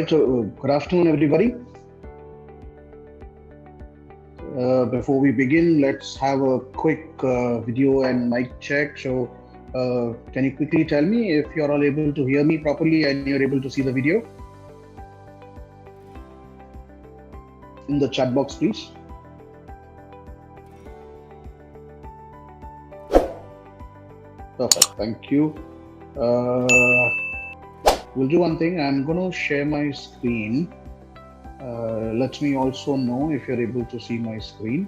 right, so good afternoon, everybody. Before we begin, let's have a quick video and mic check. So, can you quickly tell me if you're all able to hear me properly and you're able to see the video? In the chat box, please. Perfect, thank you. We'll do one thing. I'm going to share my screen. Let me also know if you're able to see my screen.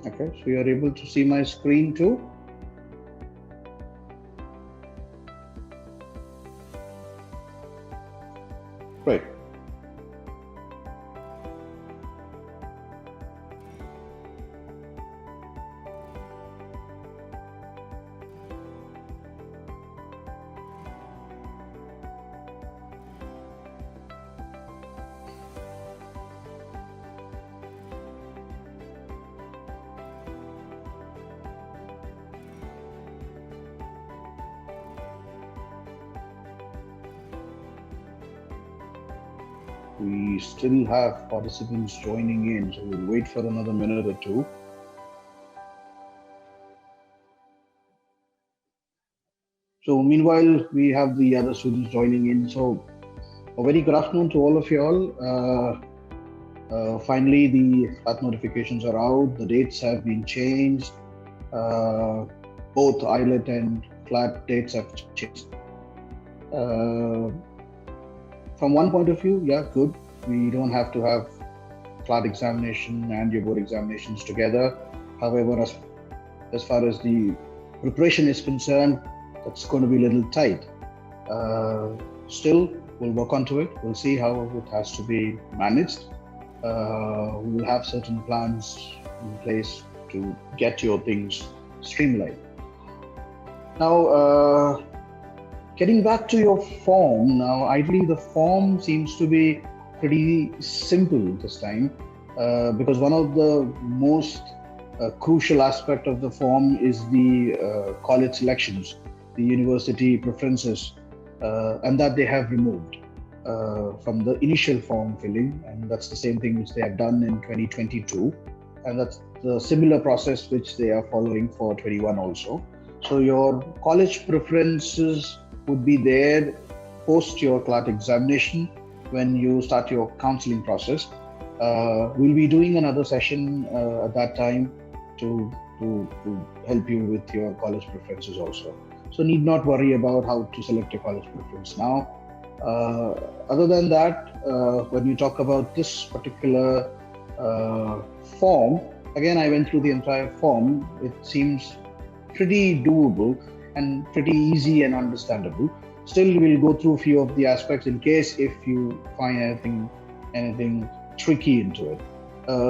Okay, so you're able to see my screen too. Great. We still have participants joining in, so we'll wait for another minute or two. So meanwhile, we have the other students joining in. So a very good afternoon to all of you all. Finally, the CLAT notifications are out. The dates have been changed. Both IELTS and CLAT dates have changed. From one point of view, yeah, good. We don't have to have CLAT examination and your board examinations together. However, as far as the preparation is concerned, that's going to be a little tight. Still, we'll work onto it. We'll see how it has to be managed. We'll have certain plans in place to get your things streamlined. Now, getting back to your form, now ideally the form seems to be pretty simple this time because one of the most crucial aspect of the form is the college selections, the university preferences, and that they have removed from the initial form filling, and that's the same thing which they have done in 2022, and that's the similar process which they are following for 21 also. So your college preferences would be there post your CLAT examination when you start your counseling process. We'll be doing another session at that time to help you with your college preferences also. So need not worry about how to select your college preference now. Other than that, when you talk about this particular form, again, I went through the entire form. It seems pretty doable and pretty easy and understandable. Still, we'll go through a few of the aspects in case if you find anything tricky into it.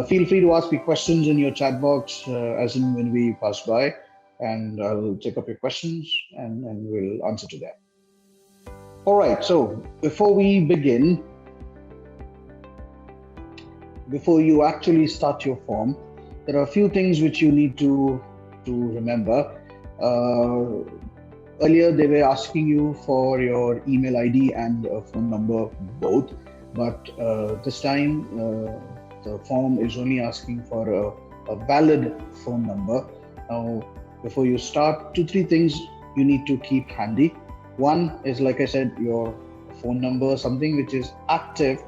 Feel free to ask me questions in your chat box as in when we pass by, and I'll take up your questions and we'll answer to them. All right, so before we begin, before you actually start your form, there are a few things which you need to remember. Earlier, they were asking you for your email ID and phone number both, but this time the form is only asking for a valid phone number. Now, before you start, 2-3 things you need to keep handy. One is, like I said, your phone number, something which is active,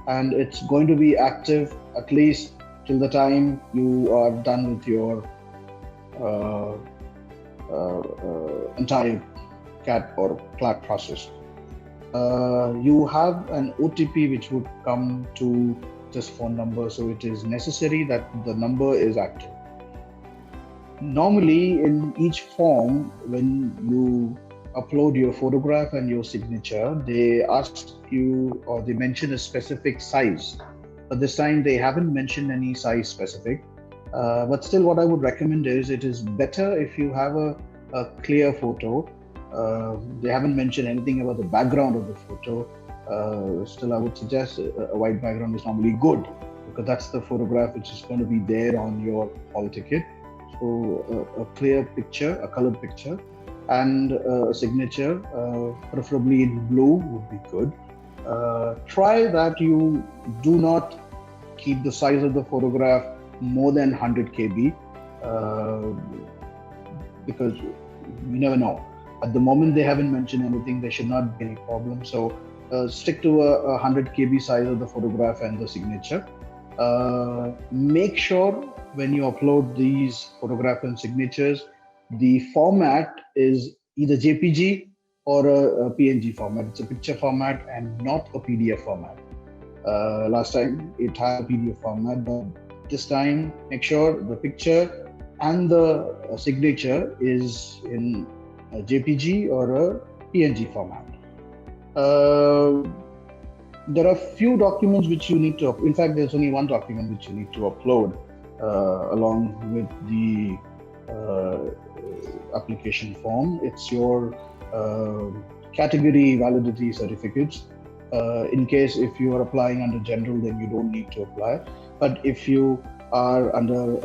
and it's going to be active at least till the time you are done with your entire CAT or CLAT process. You have an OTP which would come to this phone number, so it is necessary that the number is active. Normally, in each form, when you upload your photograph and your signature, they ask you or they mention a specific size but this time they haven't mentioned any size specific. But still, what I would recommend is it is better if you have a clear photo. They haven't mentioned anything about the background of the photo. Still, I would suggest a white background is normally good because that's the photograph which is going to be there on your hall ticket. So a clear picture, a colored picture, and a signature, preferably in blue, would be good. Try that you do not keep the size of the photograph more than 100 kb, because you never know. At the moment, they haven't mentioned anything. There should not be any problem. So stick to a 100 kb size of the photograph and the signature. Make sure when you upload these photograph and signatures, the format is either JPG or a PNG format. It's a picture format and not a PDF format. Last time it had a PDF format, but this time make sure the picture and the signature is in a JPG or a PNG format. There are few documents which you need to, in fact, there's only one document which you need to upload along with the application form. It's your category validity certificates. In case if you are applying under general, then you don't need to apply. But if you are under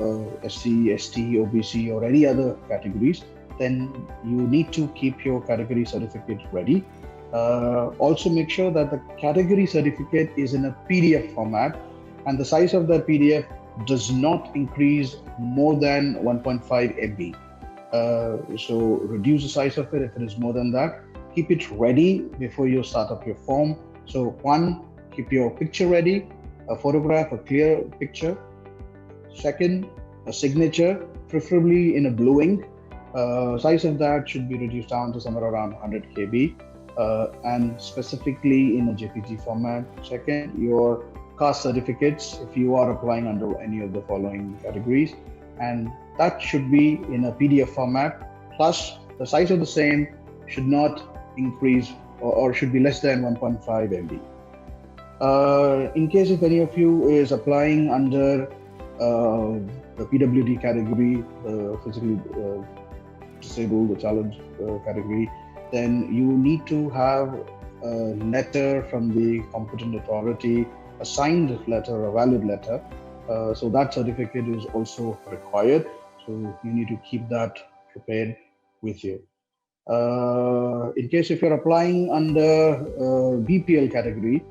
SC, ST, OBC or any other categories, then you need to keep your category certificate ready. Also make sure that the category certificate is in a PDF format and the size of that PDF does not increase more than 1.5 MB. So reduce the size of it if it is more than that. Keep it ready before you start up your form. So one, keep your picture ready, a photograph, a clear picture. Second, a signature, preferably in a blue ink. Size of that should be reduced down to somewhere around 100 kb. And specifically in a JPG format. Second, your caste certificates if you are applying under any of the following categories, and that should be in a PDF format, plus the size of the same should not increase or should be less than 1.5 MB. In case if any of you is applying under the PWD category, the physically disabled, the challenged category, then you need to have a letter from the competent authority, a signed letter, a valid letter. So that certificate is also required. So you need to keep that prepared with you. In case if you're applying under BPL category,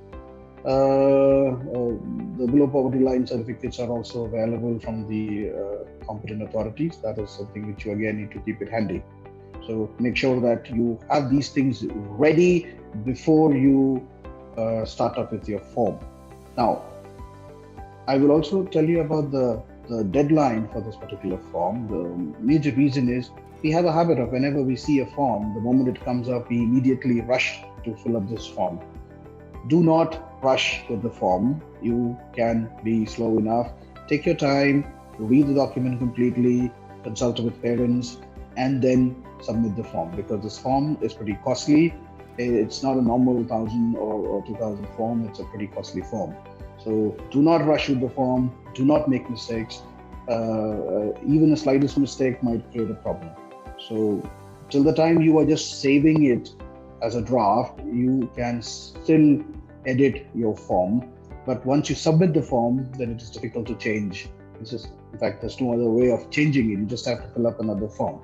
the below poverty line certificates are also available from the competent authorities. That is something which you again need to keep it handy. So make sure that you have these things ready before you start up with your form. Now, I will also tell you about the deadline for this particular form. The major reason is we have a habit of whenever we see a form, the moment it comes up, we immediately rush to fill up this form. Do not rush with the form. You can be slow enough. Take your time, read the document completely, consult with parents, and then submit the form, because this form is pretty costly. It's not a normal 1,000 or 2,000 form. It's a pretty costly form. So do not rush with the form. Do not make mistakes. Even a slightest mistake might create a problem. So till the time you are just saving it as a draft, you can still edit your form. But once you submit the form, then it is difficult to change. It's just, in fact, there's no other way of changing it. You just have to fill up another form.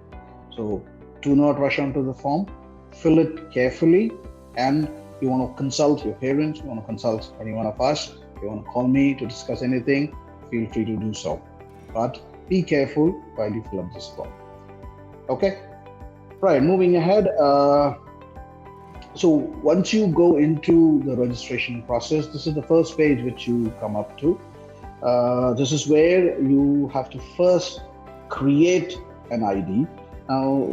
So do not rush onto the form. Fill it carefully, and you want to consult your parents, you want to consult any one of us, you want to call me to discuss anything, feel free to do so. But be careful while you fill up this form. Okay, right, moving ahead. So once you go into the registration process, this is the first page which you come up to. This is where you have to first create an ID. Now,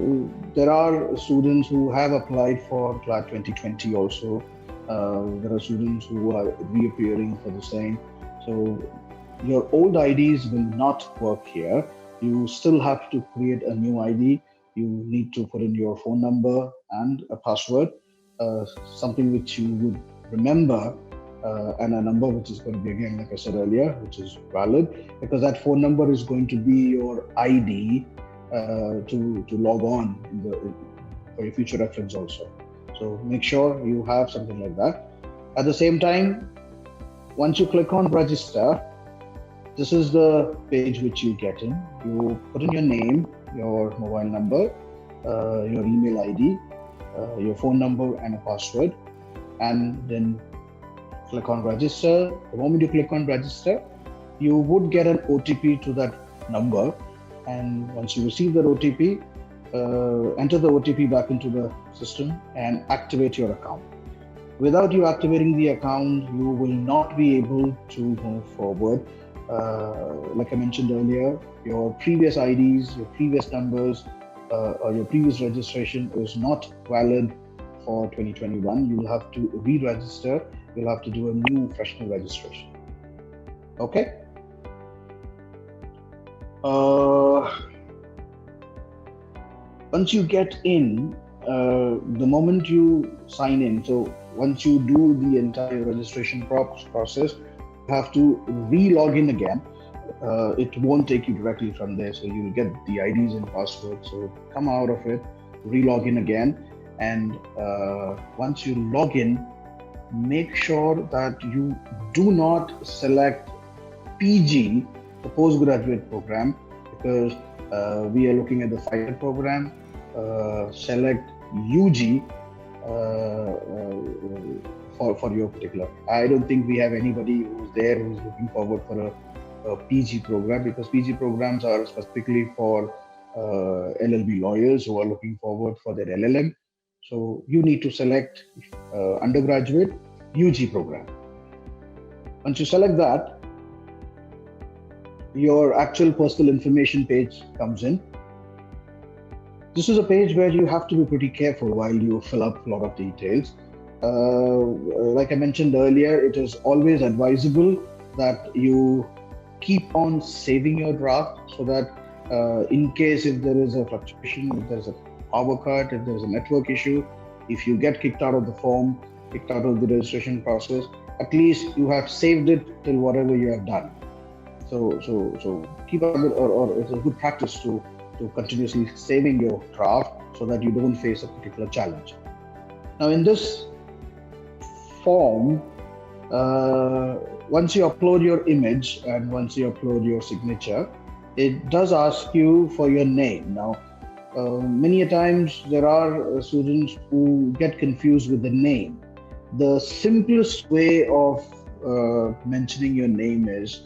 there are students who have applied for CLAT 2020 also. There are students who are reappearing for the same. So your old IDs will not work here. You still have to create a new ID. You need to put in your phone number and a password, something which you would remember and a number which is going to be, again, like I said earlier, which is valid, because that phone number is going to be your ID to log on for your future reference also. So make sure you have something like that. At the same time, once you click on register, this is the page which you get in. You put in your name, your mobile number, your email ID, your phone number and a password, and then click on register. The moment you click on register, you would get an OTP to that number, and once you receive that OTP, enter the OTP back into the system and activate your account. Without you activating the account, you will not be able to move forward. Like I mentioned earlier, your previous IDs, your previous numbers, or your previous registration is not valid for 2021. You'll have to re-register. You'll have to do a new freshener registration. Okay? Once you get in, the moment you sign in, so once you do the entire registration process, you have to re-log in again. It won't take you directly from there, so you'll get the IDs and passwords. So come out of it, re-log in again, and once you log in, make sure that you do not select PG, the postgraduate program, because we are looking at the 5-year program. Select UG for your particular. I don't think we have anybody who's there who's looking forward for a PG program, because PG programs are specifically for LLB lawyers who are looking forward for their LLM. So you need to select undergraduate UG program. Once you select that, your actual personal information page comes in. This is a page where you have to be pretty careful while you fill up a lot of details. Like I mentioned earlier, it is always advisable that you keep on saving your draft, so that in case if there is a fluctuation, if there's a power cut, if there's a network issue, if you get kicked out of the form, kicked out of the registration process, at least you have saved it till whatever you have done. So keep up with, or it's a good practice to continuously saving your draft so that you don't face a particular challenge. Now in this form, once you upload your image and once you upload your signature, it does ask you for your name. Now, many a times there are students who get confused with the name. The simplest way of mentioning your name is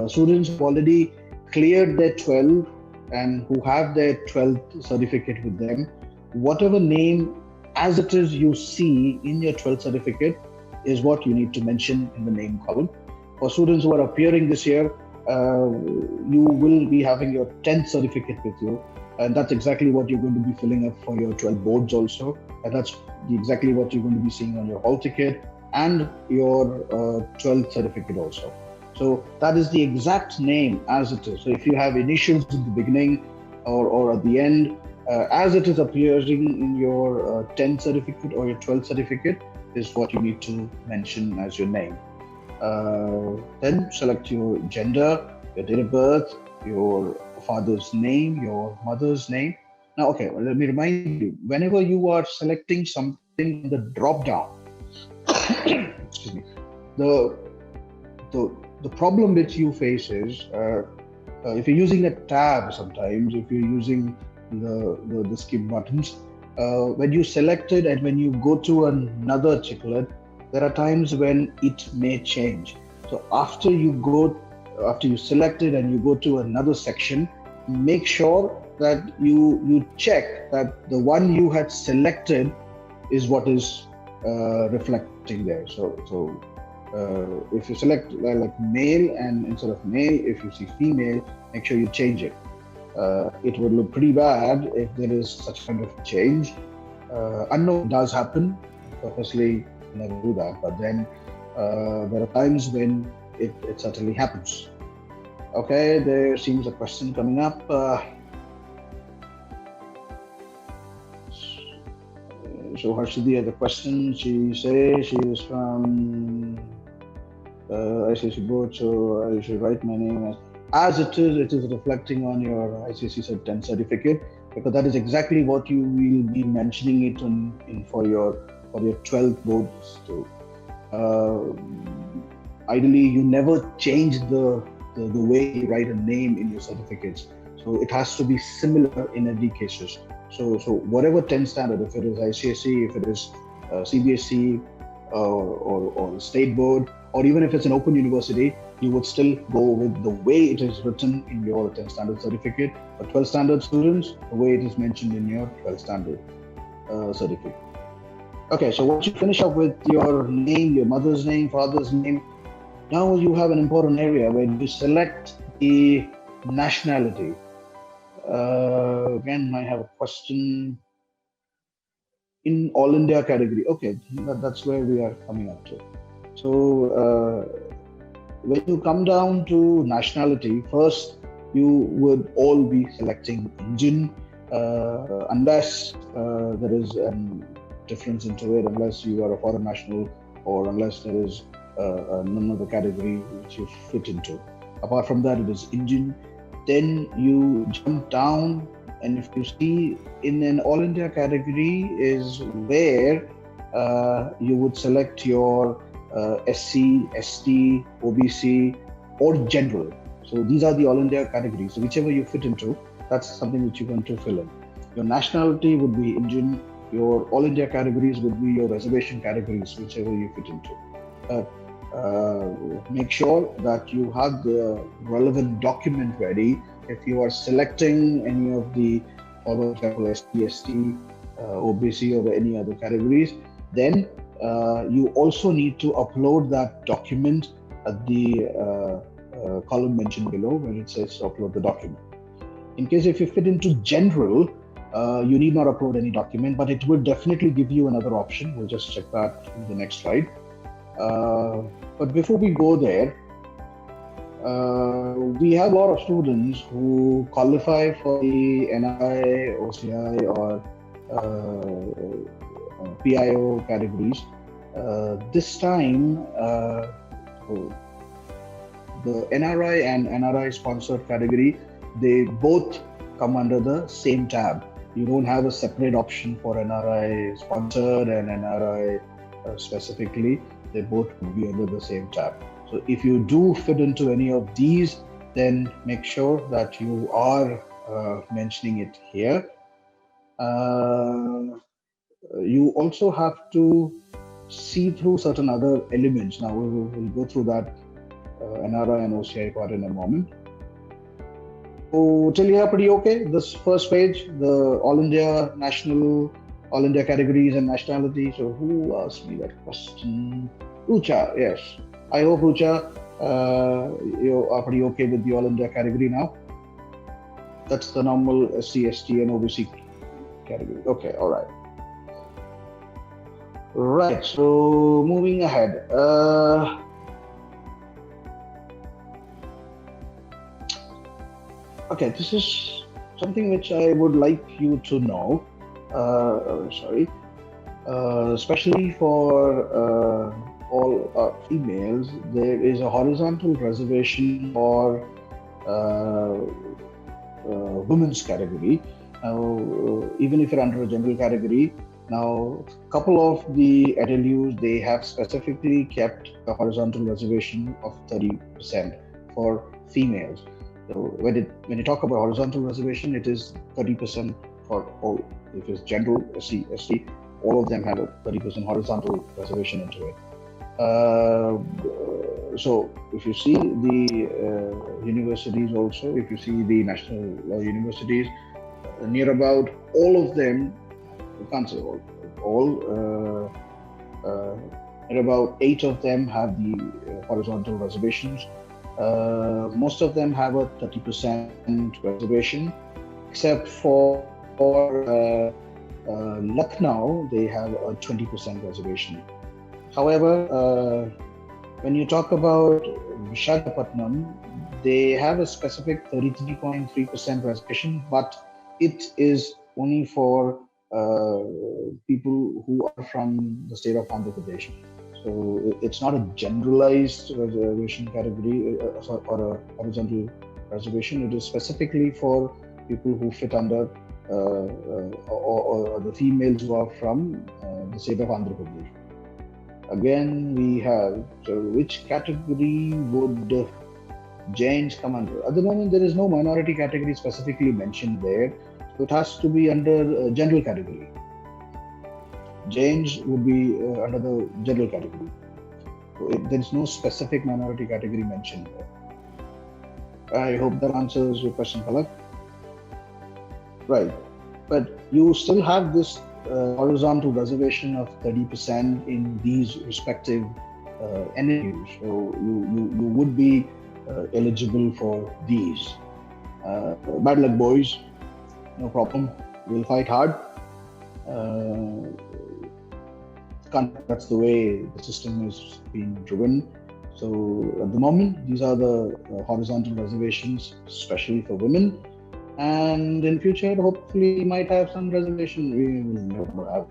students who already cleared their 12 and who have their 12th certificate with them, whatever name as it is you see in your 12th certificate is what you need to mention in the name column. For students who are appearing this year, you will be having your 10th certificate with you, and that's exactly what you're going to be filling up for your 12 boards also, and that's exactly what you're going to be seeing on your hall ticket and your 12th certificate also. So that is the exact name as it is. So if you have initials in the beginning or at the end, as it is appearing in your 10th certificate or your 12th certificate is what you need to mention as your name. Then select your gender, your date of birth, your father's name, your mother's name. Now, okay, well, let me remind you, whenever you are selecting something in the drop down, excuse me, the problem which you face is if you're using a tab, sometimes if you're using the skip buttons, when you select it and when you go to another chiclet, there are times when it may change. So after you select it and you go to another section, make sure that you check that the one you had selected is what is reflecting there. So if you select like male and instead of male, if you see female, make sure you change it. It would look pretty bad if there is such kind of change. I know it does happen. Purposely never do that, but then there are times when it certainly happens. Okay, there seems a question coming up. So Harshidi has a question. She says she is from ICSE board, so I should write my name as it is. It is reflecting on your ICSE Cert 10 certificate, because that is exactly what you will be mentioning it in for your 12th boards too. Ideally, you never change the way you write a name in your certificates, so it has to be similar in every cases. So whatever 10 standard, if it is ICSE, if it is CBSE, or state board, or even if it's an open university, you would still go with the way it is written in your 10 standard certificate. For 12 standard students, the way it is mentioned in your 12 standard certificate. Okay, so once you finish up with your name, your mother's name, father's name, now you have an important area where you select the nationality. Again, I have a question in All India category. Okay, that's where we are coming up to. So when you come down to nationality, first you would all be selecting Indian, unless there is a difference into it, unless you are a foreign national, or unless there is none of the category which you fit into. Apart from that, it is Indian. Then you jump down, and if you see in an All India category is where you would select your SC, ST, OBC, or general. So these are the All India categories. So whichever you fit into, that's something which you're going to fill in. Your nationality would be Indian. Your All India categories would be your reservation categories, whichever you fit into. Make sure that you have the relevant document ready. If you are selecting any of the, for example, SC, ST, OBC, or any other categories, then you also need to upload that document at the column mentioned below when it says upload the document. In case if you fit into general, you need not upload any document, but it will definitely give you another option. We'll just check that in the next slide. But before we go there, we have a lot of students who qualify for the NRI, OCI, or PIO categories. This time, the NRI and NRI sponsored category, they both come under the same tab. You don't have a separate option for NRI sponsored and NRI specifically. They both will be under the same tab. So if you do fit into any of these, then make sure that you are mentioning it here. You also have to see through certain other elements. Now we'll go through that NRI and OCI part in a moment. So till here, pretty okay. This first page, the All India National, All India categories and nationality. So who asked me that question? Rucha, yes. I hope Rucha, you are pretty okay with the All India category now. That's the normal SC, ST, and OBC category. Okay, all right. Right. So moving ahead. Okay, this is something which I would like you to know. Especially for all females, there is a horizontal reservation for women's category. Now, even if you're under a general category, now a couple of the LUs, they have specifically kept a horizontal reservation of 30% for females. So when you talk about horizontal reservation, it is 30% for all. If it's general, SC, ST, all of them have a 30% horizontal reservation into it. So if you see the universities also, if you see the national universities, near about all of them, you can't say all, near about 8 of them have the horizontal reservations. Most of them have a 30% reservation, except for Lucknow, they have a 20% reservation. However, when you talk about Visakhapatnam, they have a specific 33.3% reservation, but it is only for people who are from the state of Andhra Pradesh. it's not a generalized reservation category or a horizontal reservation. It is specifically for people who fit under or the females who are from the state of Andhra Pradesh. Again, we have, so which category would Jains come under? At the moment, there is no minority category specifically mentioned there, so it has to be under general category. Jains would be under the general category. So there is no specific minority category mentioned there. I hope that answers your question, Palak. Right, but you still have this horizontal reservation of 30% in these respective NLUs. So you would be eligible for these. Bad luck, boys. No problem. We'll fight hard. That's the way the system is being driven. So at the moment, these are the horizontal reservations, especially for women. And in future, hopefully, we might have some reservation. We will never have.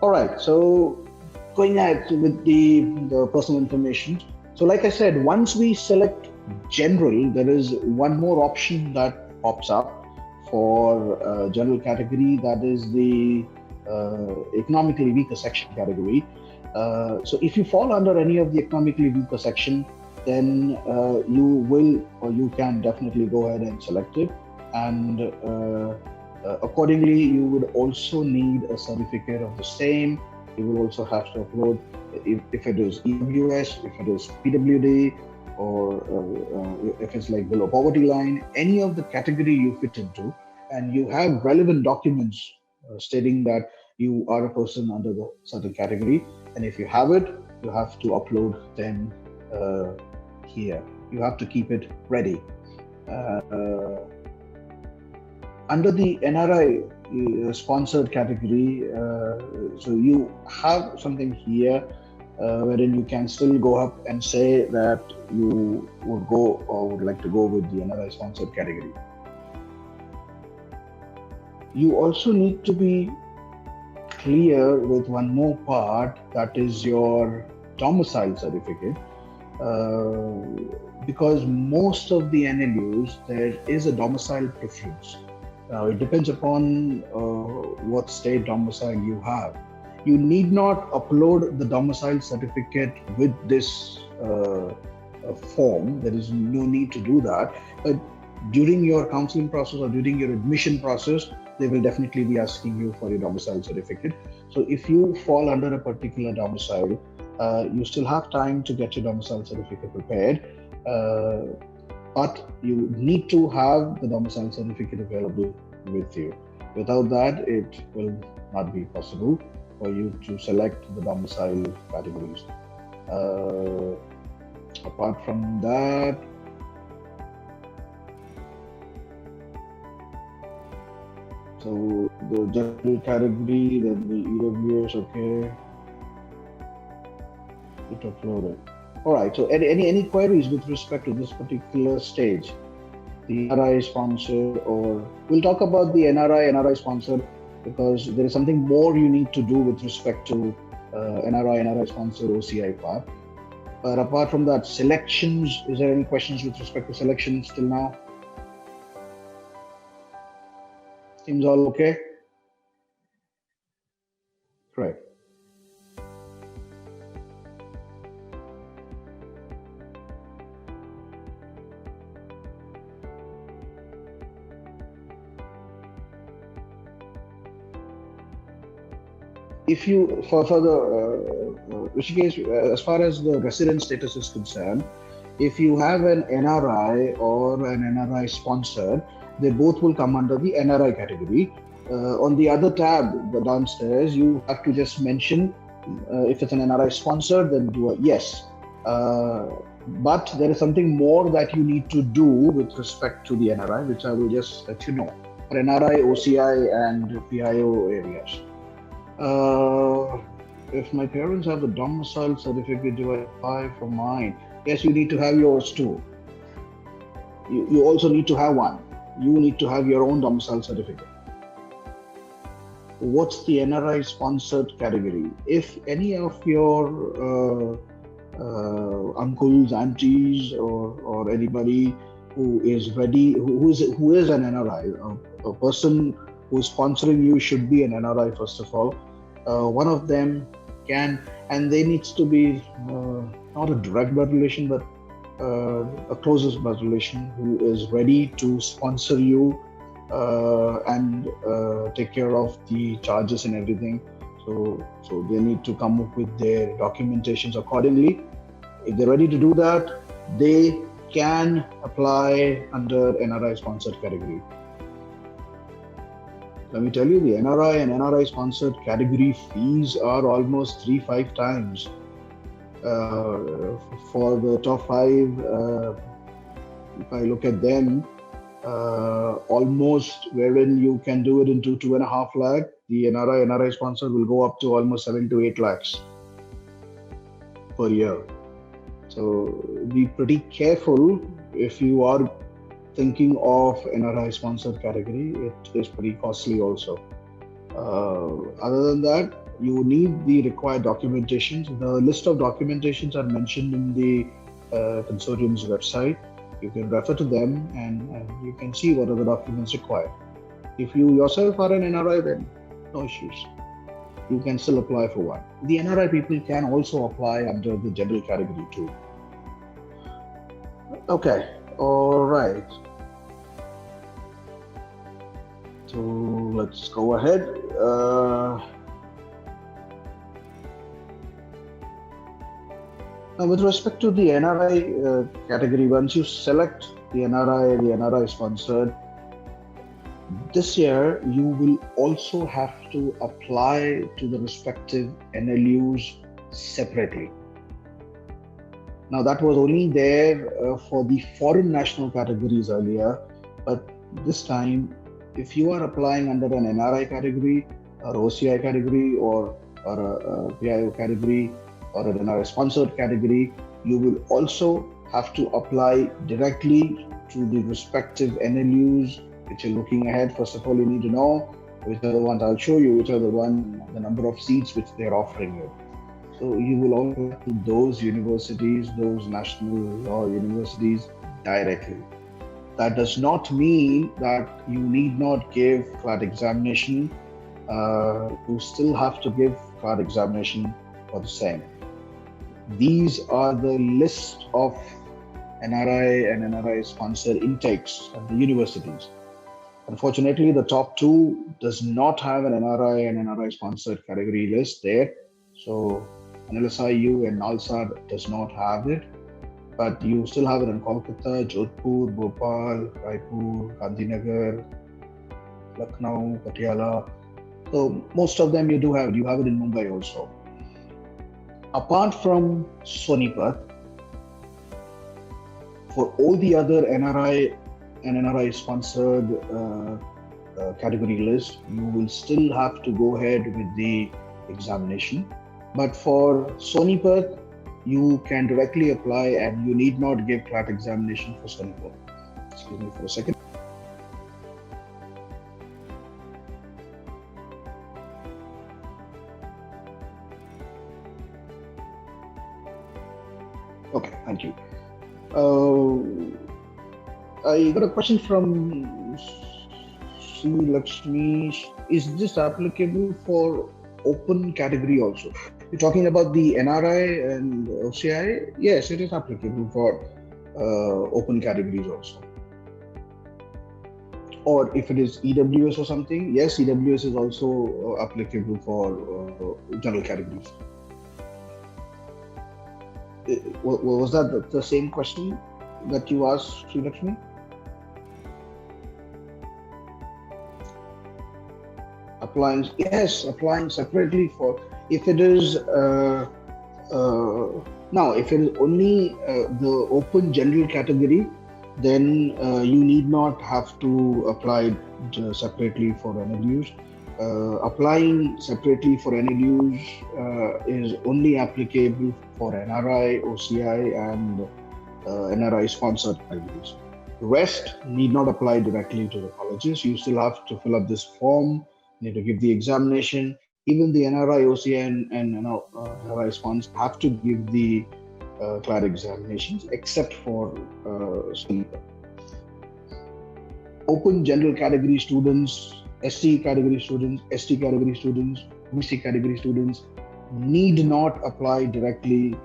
All right. So going ahead with the personal information. So like I said, once we select general, there is one more option that pops up for general category. That is the economically weaker section category. So if you fall under any of the economically weaker section, then you will or you can definitely go ahead and select it. And accordingly, you would also need a certificate of the same. You will also have to upload if it is EWS, if it is PWD, or if it's like below poverty line, any of the category you fit into, and you have relevant documents stating that you are a person under the certain category. And if you have it, you have to upload them here. You have to keep it ready. Under the NRI sponsored category, so you have something here wherein you can still go up and say that you would go or would like to go with the NRI sponsored category. You also need to be clear with one more part, that is your domicile certificate, because most of the NLUs there is a domicile preference. Now it depends upon what state domicile you have. You need not upload the domicile certificate with this form. There is no need to do that. But during your counseling process or during your admission process, they will definitely be asking you for your domicile certificate. So if you fall under a particular domicile, you still have time to get your domicile certificate prepared. But you need to have the domicile certificate available with you. Without that, it will not be possible for you to select the domicile categories. Apart from that, so the general category, then the EWS, okay, it uploaded. All right, so any queries with respect to this particular stage? The NRI sponsored, or we'll talk about the NRI sponsored, because there is something more you need to do with respect to NRI sponsored OCI part. But apart from that, selections, is there any questions with respect to selections till now? Seems all okay? Right. If you, for the Rishikesh, as far as the resident status is concerned, if you have an NRI or an NRI sponsored, they both will come under the NRI category. On the other tab, the downstairs, you have to just mention if it's an NRI sponsored, then do a yes. But there is something more that you need to do with respect to the NRI, which I will just let you know. For NRI, OCI, and PIO areas. If my parents have the domicile certificate, do I apply for mine? Yes, you need to have yours too. You also need to have one. You need to have your own domicile certificate. what's the NRI sponsored category? If any of your uncles, aunties, or anybody who is ready, who is an NRI, a person who is sponsoring you should be an NRI first of all. One of them can, and they needs to be not a direct blood relation, but a closest blood relation who is ready to sponsor you and take care of the charges and everything. So they need to come up with their documentations accordingly. If they're ready to do that, they can apply under NRI sponsored category. Let me tell you, the NRI and NRI sponsored category fees are almost 3-5 times. For the top 5, if I look at them, almost wherein you can do it in 2.5 lakh, the NRI sponsored will go up to almost 7 to 8 lakhs per year. So be pretty careful if you are thinking of NRI sponsored category. It is pretty costly also. Other than that, you need the required documentations. The list of documentations are mentioned in the consortium's website. You can refer to them and you can see what are the documents required. If you yourself are an NRI, then no issues. You can still apply for one. The NRI people can also apply under the general category too. Okay, all right. So let's go ahead. Now, with respect to the NRI category, once you select the NRI sponsored, this year you will also have to apply to the respective NLUs separately. Now, that was only there for the foreign national categories earlier, but this time, if you are applying under an NRI category, or OCI category, or a PIO category, or an NRI sponsored category, you will also have to apply directly to the respective NLUs which you're looking ahead. First of all, you need to know which are the ones, I'll show you which are the number of seats which they're offering you. So you will also have to those universities, those national law universities directly. That does not mean that you need not give CLAT examination. You still have to give CLAT examination for the same. These are the list of NRI and NRI sponsored intakes at the universities. Unfortunately, the top 2 does not have an NRI and NRI sponsored category list there. So NLSIU and NALSA does not have it, but you still have it in Kolkata, Jodhpur, Bhopal, Raipur, Gandhinagar, Lucknow, Patiala. So most of them you do have it. You have it in Mumbai also. Apart from Sonipat, for all the other NRI and NRI sponsored category list, you will still have to go ahead with the examination. But for Sonipat, you can directly apply and you need not give CLAT examination for Sonipat. Excuse me for a second. Okay, thank you. I got a question from Sri Lakshmi. Is this applicable for open category also? You're talking about the NRI and OCI? Yes, it is applicable for open categories also. Or if it is EWS or something, yes, EWS is also applicable for general categories. Was that the same question that you asked, Sri Lakshmi? Applying, yes, applying separately for, if it is, now if it is only the open general category, then you need not have to apply separately for NLUs. Applying separately for NLUs is only applicable for NRI, OCI and NRI sponsored categories. The rest need not apply directly to the colleges. You still have to fill up this form need to give the examination. Even the NRI, OCI, and NRI sponsors have to give the CLAT examinations, except for sleeper. Open general category students, SC category students, ST category students, OBC category students need not apply directly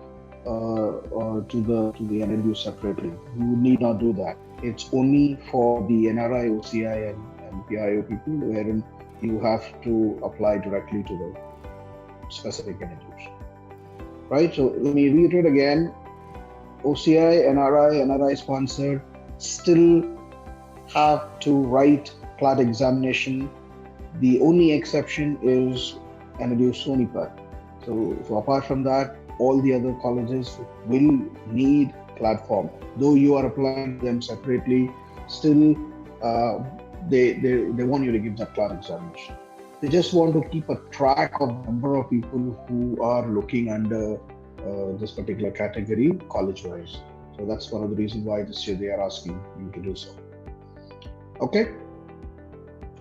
to the interview separately. You need not do that. It's only for the NRI, OCI, and PIO people wherein you have to apply directly to the specific interviews. Right? So let me reiterate again. OCI, NRI sponsored still have to write CLAT examination. The only exception is NLU Sonipat. So apart from that, all the other colleges will need CLAT form. Though you are applying them separately, still they want you to give that CLAT examination. They just want to keep a track of the number of people who are looking under this particular category college-wise. So that's one of the reasons why this year they are asking you to do so. Okay.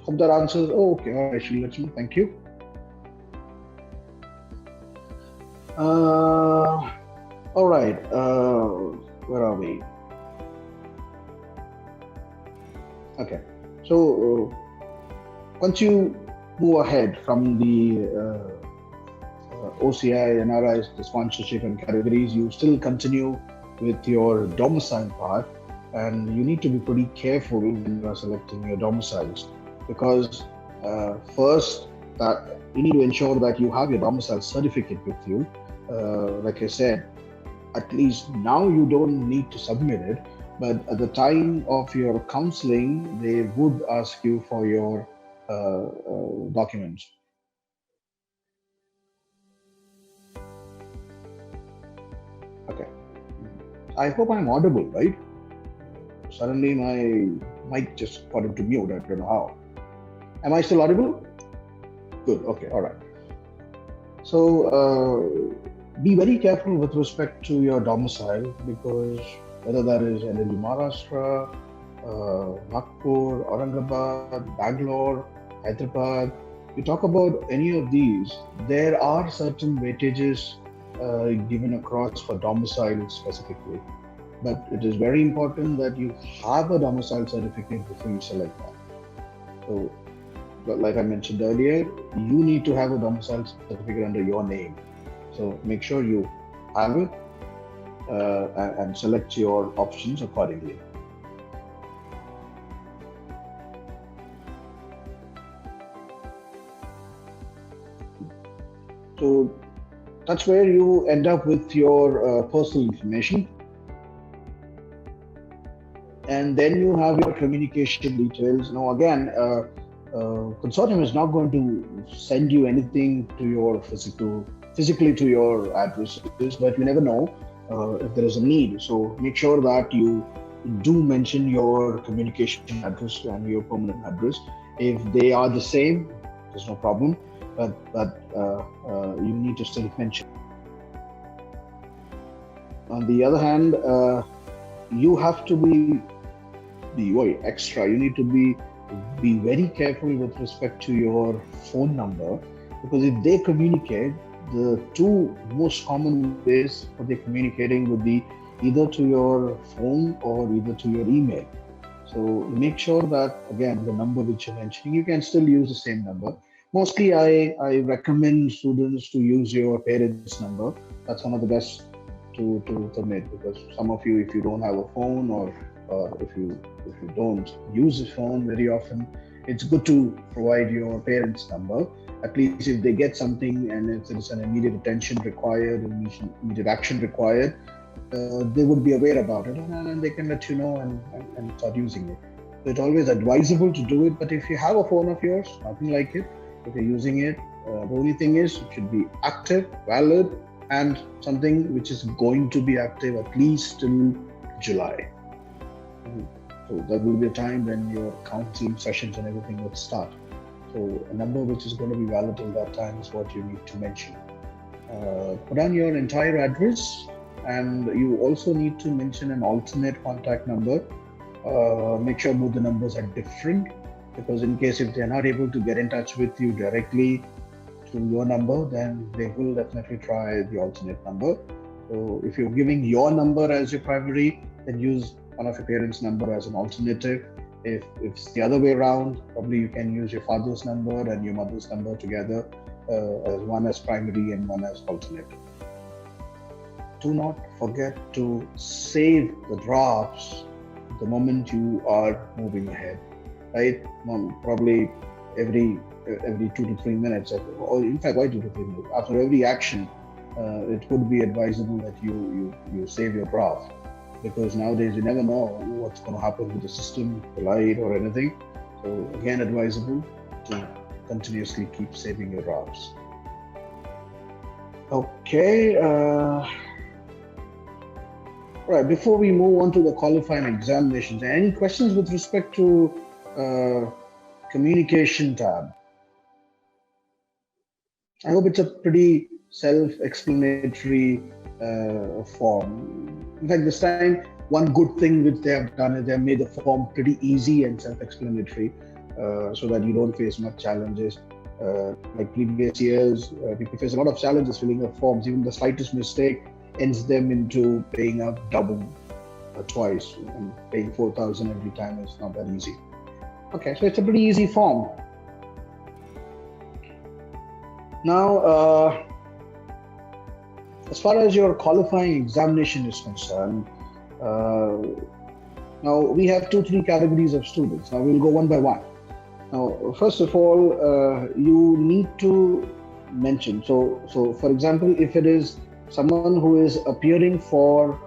Hope that answers. Oh, okay. All right, Srilakshmi. Thank you. All right. Where are we? Okay. So once you move ahead from the OCI, NRI, the sponsorship and categories, you still continue with your domicile part, and you need to be pretty careful when you are selecting your domiciles, because first that you need to ensure that you have your domicile certificate with you. Like I said, at least now you don't need to submit it, but at the time of your counseling, they would ask you for your documents. Okay. I hope I'm audible, right? Suddenly my mic just got into mute. I don't know how. Am I still audible? Good. Okay. All right. So be very careful with respect to your domicile, because whether that is NLU Maharashtra, Nagpur, Aurangabad, Bangalore, Hyderabad, you talk about any of these, there are certain weightages given across for domicile specifically. But it is very important that you have a domicile certificate before you select that. So, like I mentioned earlier, you need to have a domicile certificate under your name. So make sure you have it and select your options accordingly. So that's where you end up with your personal information. And then you have your communication details. Now again, consortium is not going to send you anything to your physically to your addresses, but you never know if there is a need. So make sure that you do mention your communication address and your permanent address. If they are the same, there's no problem, but you need to still mention. On the other hand, you have to be extra. You need to be very careful with respect to your phone number, because if they communicate, the two most common ways for they communicating would be either to your phone or either to your email. So make sure that, again, the number which you're mentioning, you can still use the same number. Mostly I recommend students to use your parents' number. That's one of the best to submit, because some of you, if you don't have a phone, or if you don't use the phone very often, it's good to provide your parents' number. At least if they get something and if there's an immediate attention required, immediate action required, they would be aware about it, and they can let you know and start using it. So it's always advisable to do it, but if you have a phone of yours, nothing like it. If you're using it, the only thing is it should be active, valid, and something which is going to be active at least till July. So that will be a time when your counseling sessions and everything would start. So a number which is going to be valid till that time is what you need to mention. Put down your entire address, and you also need to mention an alternate contact number. Make sure both the numbers are different. because in case if they're not able to get in touch with you directly through your number, then they will definitely try the alternate number. So if you're giving your number as your primary, then use one of your parents' number as an alternative. If it's the other way around, probably you can use your father's number and your mother's number together, as one as primary and one as alternate. Do not forget to save the drafts the moment you are moving ahead, right? Probably every 2 to 3 minutes, or in fact, why 2 to 3 minutes? After every action, it would be advisable that you save your draft, because nowadays you never know what's going to happen with the system, the light, or anything. So again, advisable to continuously keep saving your drafts. Okay. Right. Before we move on to the qualifying examinations, any questions with respect to communication tab? I hope it's a pretty self-explanatory form. In fact, this time, one good thing which they have done is they have made the form pretty easy and self-explanatory, so that you don't face much challenges. Like previous years, people face a lot of challenges filling up forms. Even the slightest mistake ends them into paying up double, twice, and paying 4,000 every time is not that easy. Okay, so it's a pretty easy form. Now, as far as your qualifying examination is concerned, now we have 2-3 categories of students. Now we'll go one by one. Now, first of all, you need to mention. So for example, if it is someone who is appearing for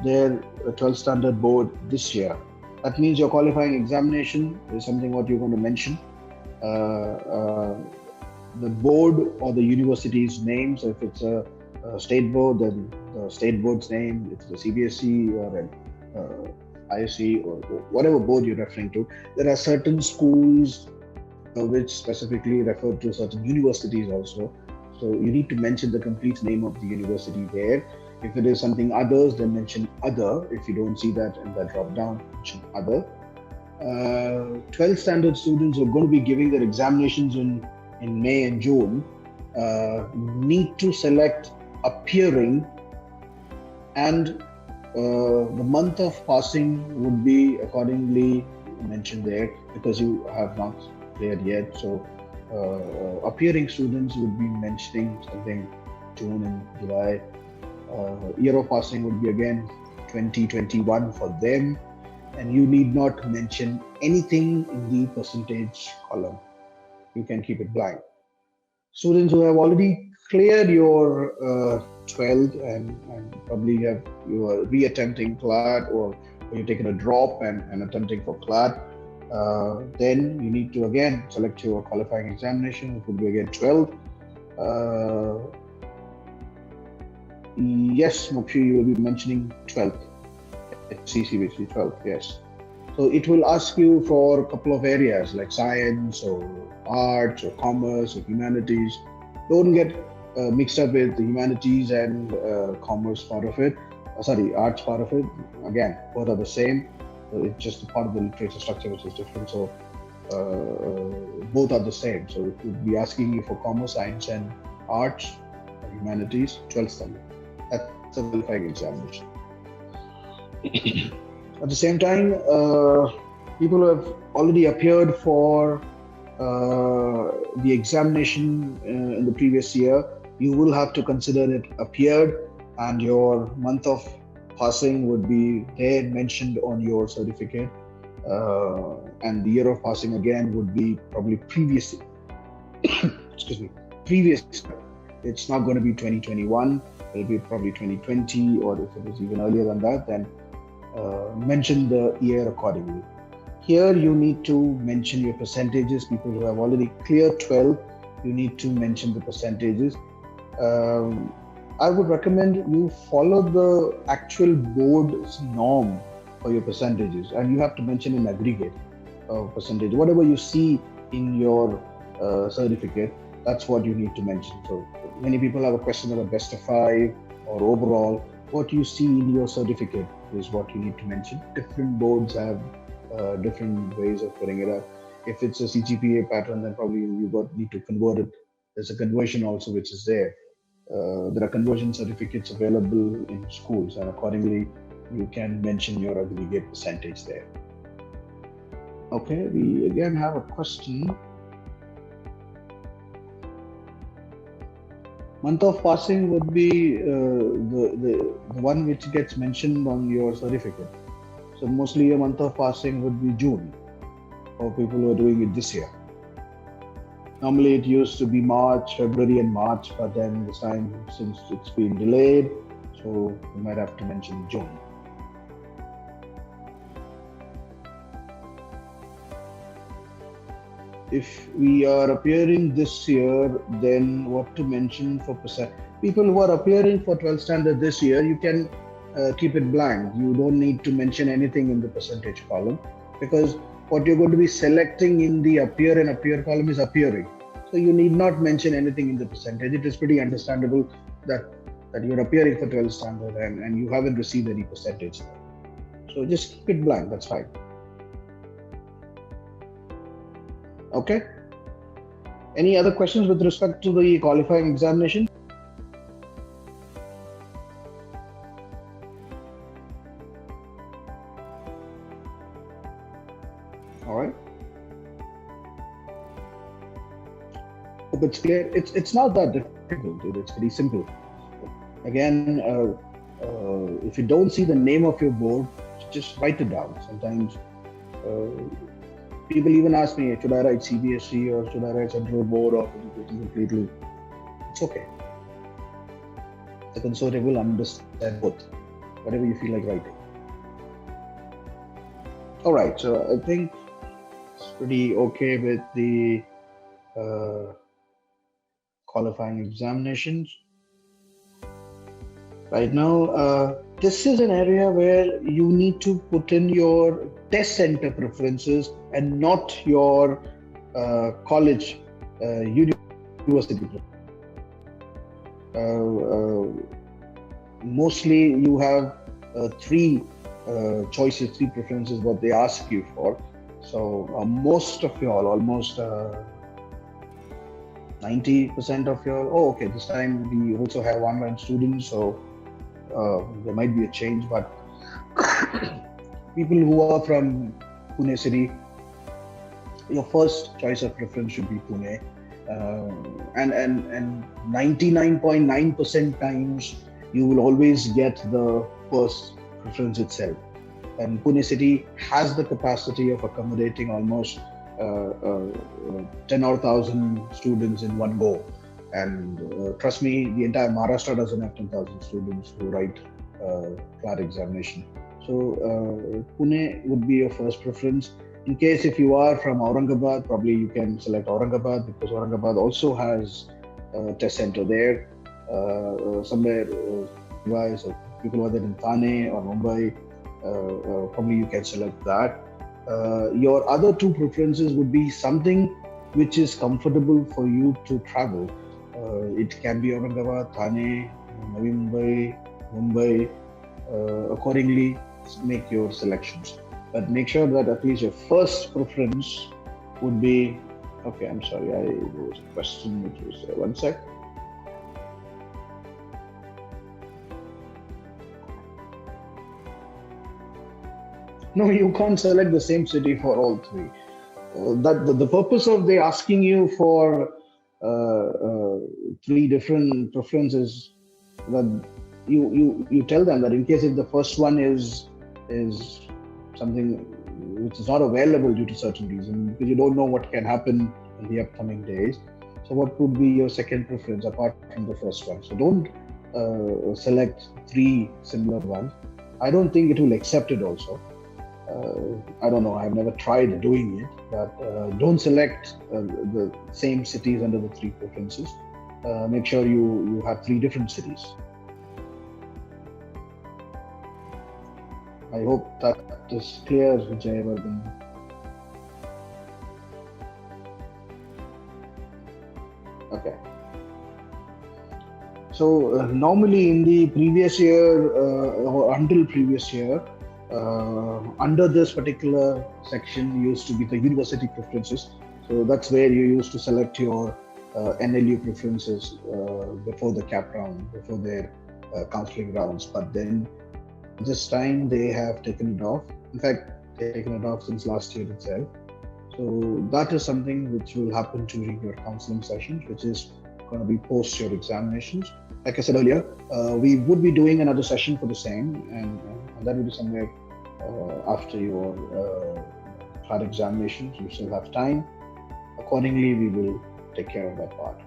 their 12th standard board this year, that means your qualifying examination is something what you're going to mention. The board or the university's name. So if it's a state board, then the state board's name. If it's a CBSE or an ISE or whatever board you're referring to, there are certain schools which specifically refer to certain universities also. So you need to mention the complete name of the university there. If it is something others, then mention other. If you don't see that in that drop down, mention other. 12th standard students who are going to be giving their examinations in May and June need to select appearing, and the month of passing would be accordingly mentioned there, because you have not cleared yet. So appearing students would be mentioning something June and July. Year of passing would be again 2021 for them, and you need not mention anything in the percentage column. You can keep it blank. Students who have already cleared your 12th and probably you are re-attempting CLAT, or you're taking a drop and attempting for CLAT, then you need to again select your qualifying examination. It will be again 12. Yes, Mokshu, you will be mentioning 12th. CCBC 12th, yes. So it will ask you for a couple of areas like science or arts or commerce or humanities. Don't get mixed up with the humanities and commerce part of it. Arts part of it. Again, both are the same. It's just a part of the literature structure which is different. So both are the same. So it will be asking you for commerce, science, and arts or humanities, 12th standard. That's a qualifying examination. At the same time, people who have already appeared for the examination in the previous year, you will have to consider it appeared, and your month of passing would be there mentioned on your certificate, and the year of passing again would be probably previous. Excuse me, previous. It's not going to be 2021. It'll be probably 2020, or if it is even earlier than that, then mention the year accordingly. Here you need to mention your percentages. People who have already cleared 12, you need to mention the percentages. I would recommend you follow the actual board's norm for your percentages, and you have to mention in aggregate percentage. Whatever you see in your certificate, that's what you need to mention. So many people have a question of a best of 5 or overall. What you see in your certificate, is what you need to mention. Different boards have different ways of putting it up. You can mention in aggregate. So you need to mention in aggregate. If you have a question of a best of 5 or overall, what you see in your certificate is what you need to mention. Different boards have different ways of putting it up. You can mention in aggregate. If it's a CGPA pattern, then probably you need to convert it. There's a conversion also which is there. There are conversion certificates available in schools, and accordingly, you can mention your aggregate percentage there. Okay, we again have a question. Month of passing would be the one which gets mentioned on your certificate. So mostly a month of passing would be June for people who are doing it this year. Normally it used to be March, February and March, but then this time since it's been delayed, so you might have to mention June. If we are appearing this year, then what to mention for percent? People who are appearing for 12th standard this year, you can keep it blank. You don't need to mention anything in the percentage column, because what you're going to be selecting in the appear and appear column is appearing. So you need not mention anything in the percentage. It is pretty understandable that you're appearing for 12th standard and you haven't received any percentage. So just keep it blank, that's fine. Okay. Any other questions with respect to the qualifying examination? All right. Hope it's clear. It's not that difficult. It's pretty simple. Again, if you don't see the name of your board, just write it down. Sometimes people even ask me, should I write CBSE or should I write Central Board of Education completely? It's okay. The consortium will understand both, whatever you feel like writing. All right, so I think it's pretty okay with the qualifying examinations. Right now, this is an area where you need to put in your test center preferences and not your college, university. Mostly you have three choices, three preferences, what they ask you for. So most of y'all, almost 90% of your, okay, this time we also have online students, so there might be a change, but people who are from Pune city, your first choice of preference should be Pune, and 99.9% times you will always get the first preference itself. And Pune city has the capacity of accommodating almost 10,000 students in one go. And trust me, the entire Maharashtra doesn't have 10,000 students who write CLAT examination. So Pune would be your first preference. In case if you are from Aurangabad, probably you can select Aurangabad, because Aurangabad also has a test center there. Somewhere, so people who are there in Thane or Mumbai, probably you can select that. Your other two preferences would be something which is comfortable for you to travel. It can be Aurangabad, Thane, Navi Mumbai. Accordingly, make your selections. But make sure that at least your first preference would be, okay, I'm sorry, there was a question which was, one sec. No, you can't select the same city for all three. The purpose of they asking you for three different preferences, that you tell them that in case if the first one is something which is not available due to certain reason, because you don't know what can happen in the upcoming days. So what would be your second preference apart from the first one? So don't select three similar ones. I don't think it will accept it also. I don't know, I've never tried doing it, but don't select the same cities under the three preferences. Make sure you have three different cities. I hope that is clear, Jayavardhan. Okay. So normally in the previous year or until previous year, under this particular section used to be the university preferences. So that's where you used to select your NLU preferences before the cap round, before their counseling rounds. But then this time they have taken it off. In fact, they've taken it off since last year itself. So that is something which will happen during your counseling sessions, which is going to be post your examinations. Like I said earlier, we would be doing another session for the same, and that will be somewhere after your CLAT examinations. You still have time. Accordingly, we will take care of that part.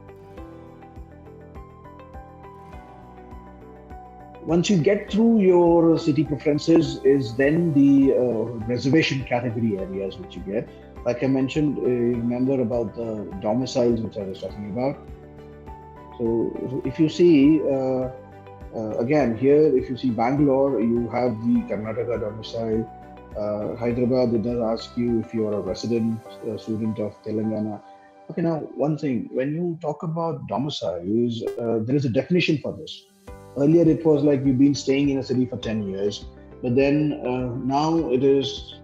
Once you get through your city preferences is then the reservation category areas which you get. Like I mentioned, remember about the domiciles which I was talking about. So if you see, again here, if you see Bangalore, you have the Karnataka domicile. Hyderabad, it does ask you if you are a resident student of Telangana. Okay, now one thing, when you talk about domiciles, there is a definition for this. Earlier, it was like you've been staying in a city for 10 years, but then now it is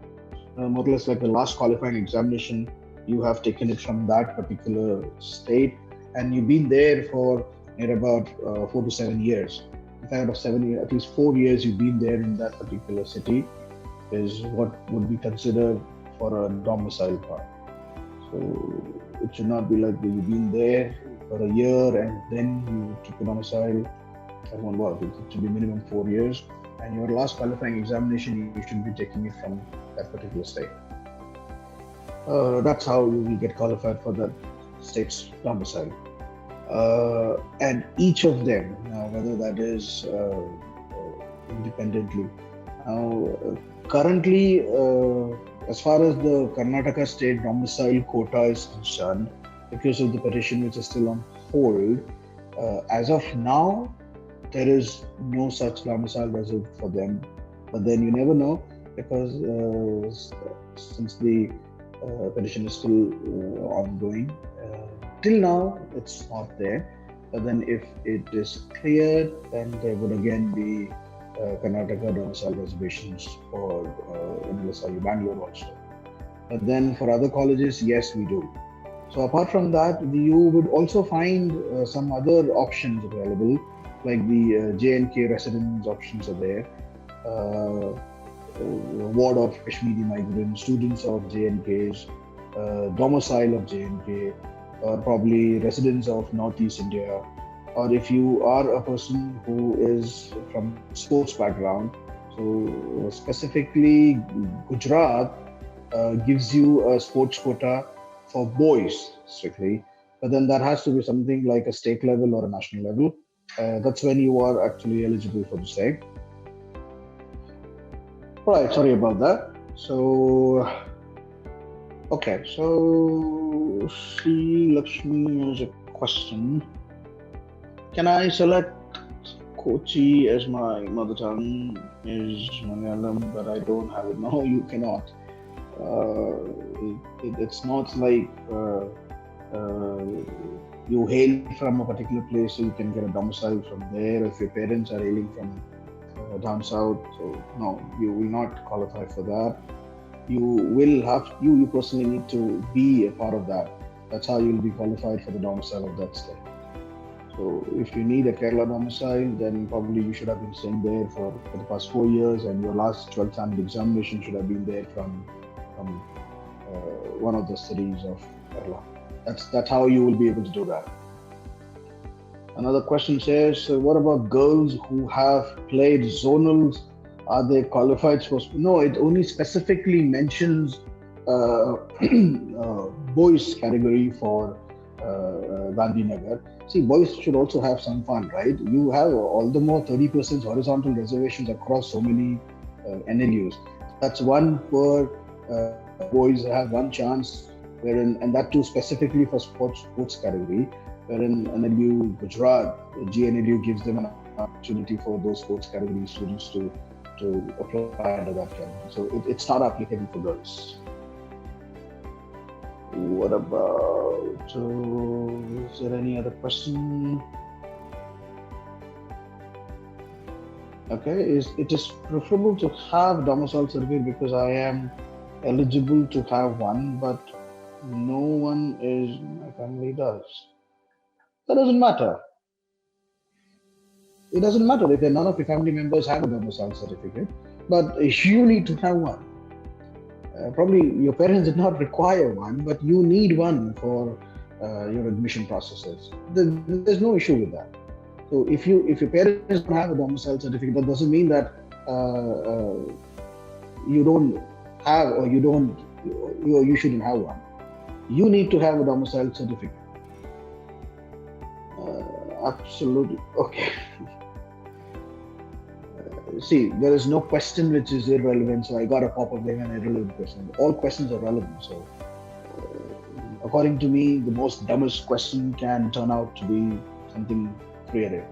more or less like the last qualifying examination. You have taken it from that particular state, and you've been there for near about 4 to 7 years. In fact, out of 7 years, at least 4 years you've been there in that particular city is what would be considered for a domicile part. So it should not be like you've been there for a year and then you took a domicile. That won't work. It should be minimum 4 years. And your last qualifying examination, you should be taking it from that particular state. That's how you will get qualified for that state's domicile. And each of them, now whether that is independently. Now, currently, as far as the Karnataka state domicile quota is concerned, because of the petition which is still on hold, as of now, there is no such domicile reserved for them. But then you never know, because since the petition is still ongoing, till now it's not there. But then if it is cleared, then there would again be Karnataka domicile reservations for NLSIU Bangalore also. But then for other colleges, yes, we do. So apart from that, you would also find some other options available, like the J&K residence options are there. Ward of Kashmiri migrants, students of J&Ks, domicile of J&K, or probably residents of Northeast India. Or if you are a person who is from sports background, so specifically Gujarat gives you a sports quota for boys strictly, but then that has to be something like a state level or a national level. That's when you are actually eligible for the same. Right, sorry about that. So, okay, so Sri Lakshmi has a question. Can I select Kochi as my mother tongue is Malayalam, but I don't have it? No, you cannot. It's not like you hail from a particular place, so you can get a domicile from there. If your parents are hailing from down south, so no, you will not qualify for that. You will have, you personally need to be a part of that. That's how you'll be qualified for the domicile of that state. So if you need a Kerala domicile, then probably you should have been staying there for the past 4 years, and your last 12th standard examination should have been there from one of the cities of Kerala. That's how you will be able to do that. Another question says, what about girls who have played zonals? Are they qualified for? No, it only specifically mentions boys category for Gandhinagar. See, boys should also have some fun, right? You have all the more 30% horizontal reservations across so many NLUs. That's one per boys have one chance, wherein, and that too specifically for sports category, wherein NLU Gujarat, GNLU gives them an opportunity for those sports category students to apply under that category. So it's not applicable for girls. What about, is there any other question? Okay, it is preferable to have domicile certificate because I am eligible to have one, but no one is my family does. That doesn't matter. It doesn't matter if none of your family members have a domicile certificate, but you need to have one. Probably your parents did not require one, but you need one for your admission processes. There's no issue with that. So if your parents don't have a domicile certificate, that doesn't mean that you don't have or you shouldn't have one. You need to have a domicile certificate. Absolutely. Okay. See, there is no question which is irrelevant. So I got a pop-up like an irrelevant question. All questions are relevant. So according to me, the most dumbest question can turn out to be something creative.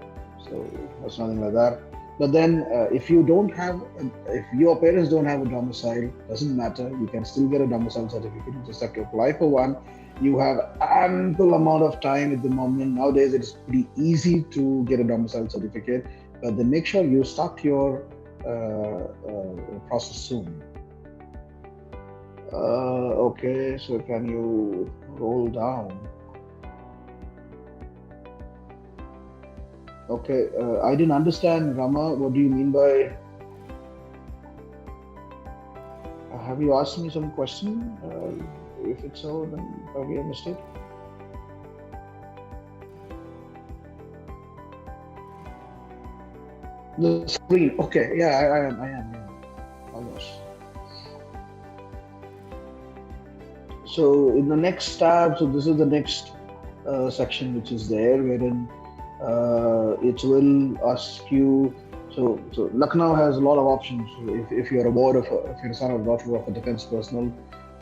So that's nothing like that. But then, if your parents don't have a domicile, doesn't matter. You can still get a domicile certificate. You just have to apply for one. You have ample amount of time at the moment. Nowadays, it's pretty easy to get a domicile certificate. But then make sure you start your process soon. Okay, so can you roll down? Okay, I didn't understand, Rama. What do you mean by? Have you asked me some question? If it's so, then probably I missed it. The screen. Okay, yeah, I am. Yeah. Almost. So in the next tab, so this is the next section which is there, wherein it will ask you. So Lucknow has a lot of options. So if you're a ward of, if you're a son or daughter of a defense personnel,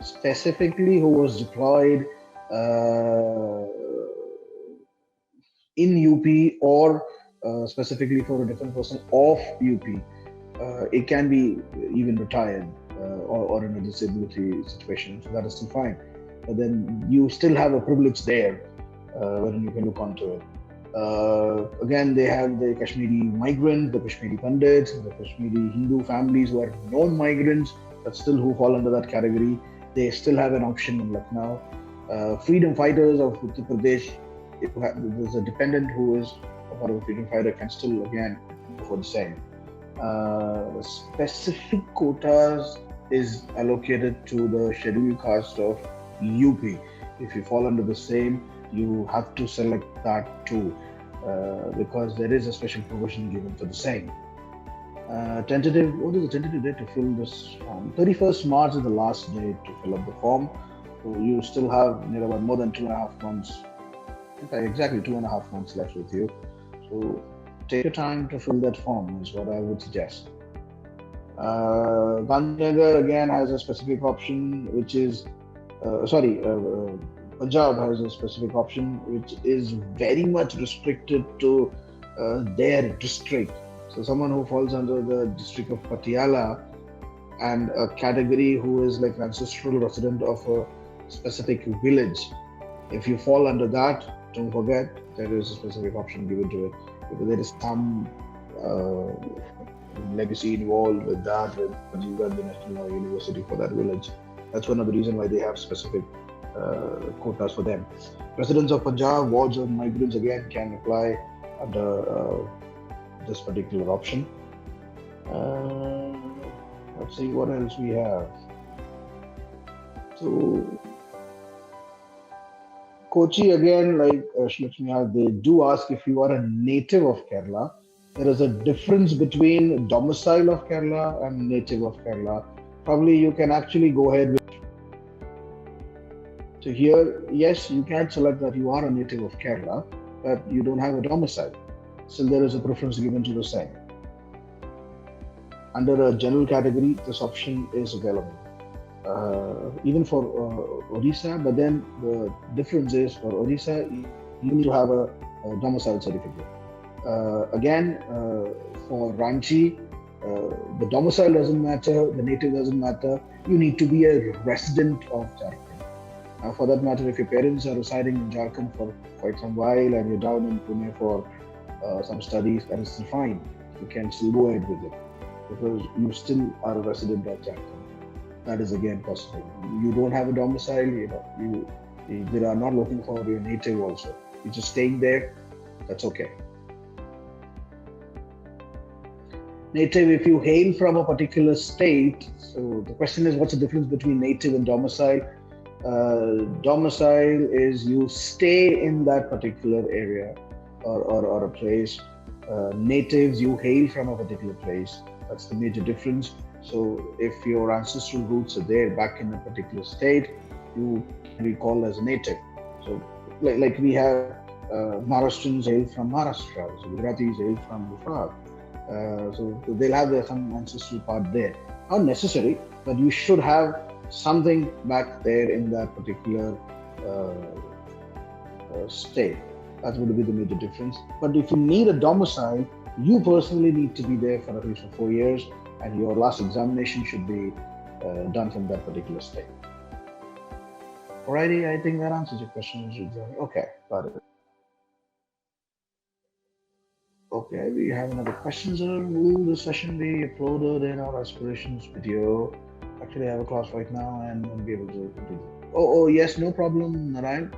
specifically who was deployed uh, in UP or specifically for a defense personnel of UP, it can be even retired or in a disability situation, so that is still fine. But then you still have a privilege there wherein you can look onto it. Again, they have the Kashmiri migrants, the Kashmiri Pandits, the Kashmiri Hindu families who are known migrants, but still who fall under that category. They still have an option in Lucknow. Freedom fighters of Uttar Pradesh, if there's a dependent who is a part of a freedom fighter, can still again go for the same. Specific quotas is allocated to the scheduled caste of UP. If you fall under the same, you have to select that too, because there is a special provision given for the same. What is the tentative date to fill this form? 31st March is the last day to fill up the form. So you still have near about more than 2.5 months, in fact, exactly 2.5 months left with you. So take your time to fill that form is what I would suggest. Gandhinagar again has a specific option, which is Punjab has a specific option which is very much restricted to their district. So someone who falls under the district of Patiala and a category who is like an ancestral resident of a specific village. If you fall under that, don't forget there is a specific option given to it. Because there is some legacy involved with that, with Rajiv Gandhi National University for that village. That's one of the reasons why they have specific quotas for them. Residents of Punjab, wards or migrants again can apply under this particular option. Uh, let's see what else we have. So Kochi again, like Shlakshmi, they do ask if you are a native of Kerala. There is a difference between domicile of Kerala and native of Kerala. Probably you can actually go ahead with. So here, yes, you can select that you are a native of Kerala, but you don't have a domicile. Still, there is a preference given to the same. Under a general category, this option is available. Even for Odisha, but then the difference is for Odisha, you need to have a domicile certificate. Again, for Ranchi, the domicile doesn't matter, the native doesn't matter. You need to be a resident of Jharkhand. For that matter, if your parents are residing in Jharkhand for quite some while and you're down in Pune for some studies, that is fine. you can still go ahead with it because you still are a resident of Jharkhand. That is again possible. You don't have a domicile, they are not looking for your native also. You're just staying there, that's okay. Native, if you hail from a particular state, so the question is what's the difference between native and domicile? Domicile is you stay in that particular area or a place. Natives, you hail from a particular place. That's the major difference. So if your ancestral roots are there back in a particular state, you can be called as a native. So like we have Maharashtrians hail from Maharashtra, so Gujaratis hail from Gujarat. So they'll have some ancestral part there. Not necessary, but you should have something back there in that particular state. That's going to be the major difference. But if you need a domicile, you personally need to be there for at least 4 years, and your last examination should be done from that particular state. Alrighty, I think that answers your question. Okay, got it. Okay, we have another question, sir. Will the session be uploaded in our aspirations video? Actually, I have a class right now and won't be able to do that. Oh, yes, no problem, Narayan.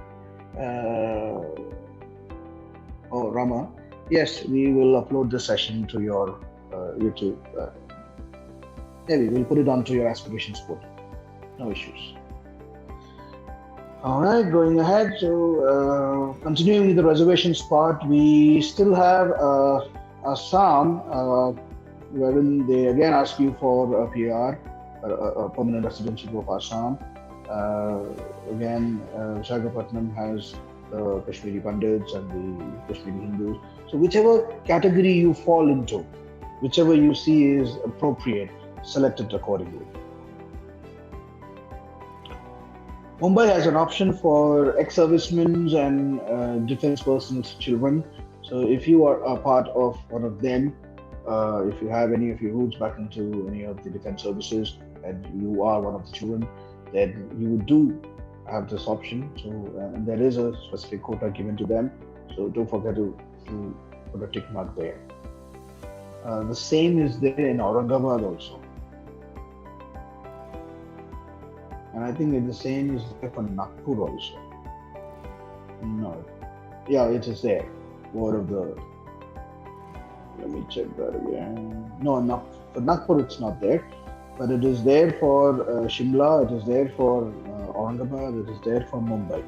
Rama. Yes, we will upload the session to your YouTube. Maybe we'll put it onto your aspirations portal. No issues. All right, going ahead. So, continuing with the reservations part, we still have Assam, wherein they again ask you for a PR, a permanent residency of Assam. Again, Visakhapatnam has the Kashmiri Pandits and the Kashmiri Hindus. So, whichever category you fall into, whichever you see is appropriate, select it accordingly. Mumbai has an option for ex-servicemen and defense personnel's children. So if you are a part of one of them, if you have any of your roots back into any of the defense services and you are one of the children, then you do have this option. So there is a specific quota given to them. So don't forget to put a tick mark there. The same is there in Aurangabad also. And I think the same is there for Nagpur also. No. Yeah, it is there. Let me check that again. No, for Nagpur it's not there. But it is there for Shimla, it is there for Aurangabad, it is there for Mumbai.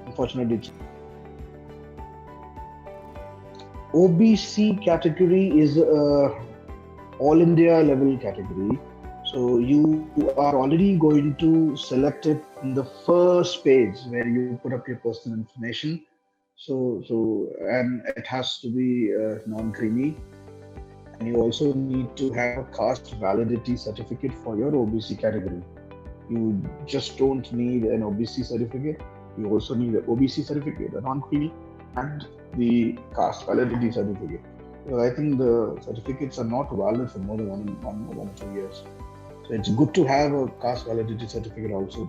Unfortunately, it's OBC category is all India level category. So you are already going to select it in the first page where you put up your personal information. And it has to be non-creamy. And you also need to have a caste validity certificate for your OBC category. You just don't need an OBC certificate. You also need an OBC certificate, a non-creamy, and the caste validity certificate. Well, I think the certificates are not valid for more than one or 2 years. So it's good to have a caste validity certificate also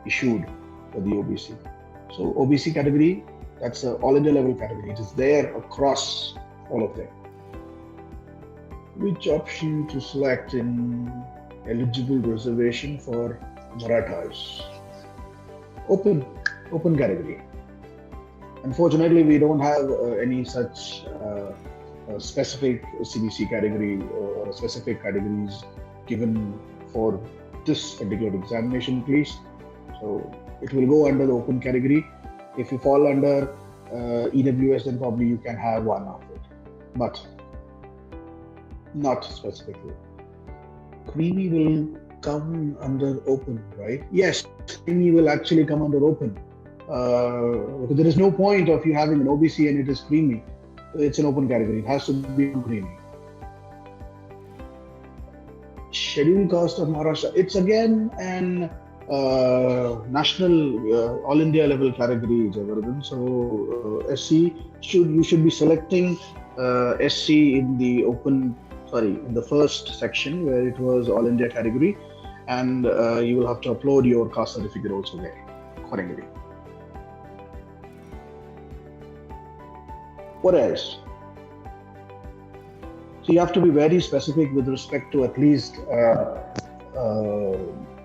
issued for the OBC. So OBC category, that's an all India level category. It is there across all of them. Which option to select in eligible reservation for Marathas? Open category. Unfortunately, we don't have any such specific CBC category or specific categories given for this particular examination, please. So it will go under the open category. If you fall under EWS, then probably you can have one of it, but not specifically. Creamy will come under open, right? Yes, creamy will actually come under open. Because there is no point of you having an OBC and it is creamy. It's an open category. It has to be creamy. Scheduled caste of Maharashtra. It's again an national all India level category, Jayavardhan. So SC you should be selecting SC in the first section where it was all India category, and you will have to upload your caste certificate also there accordingly. What else? So you have to be very specific with respect to at least uh,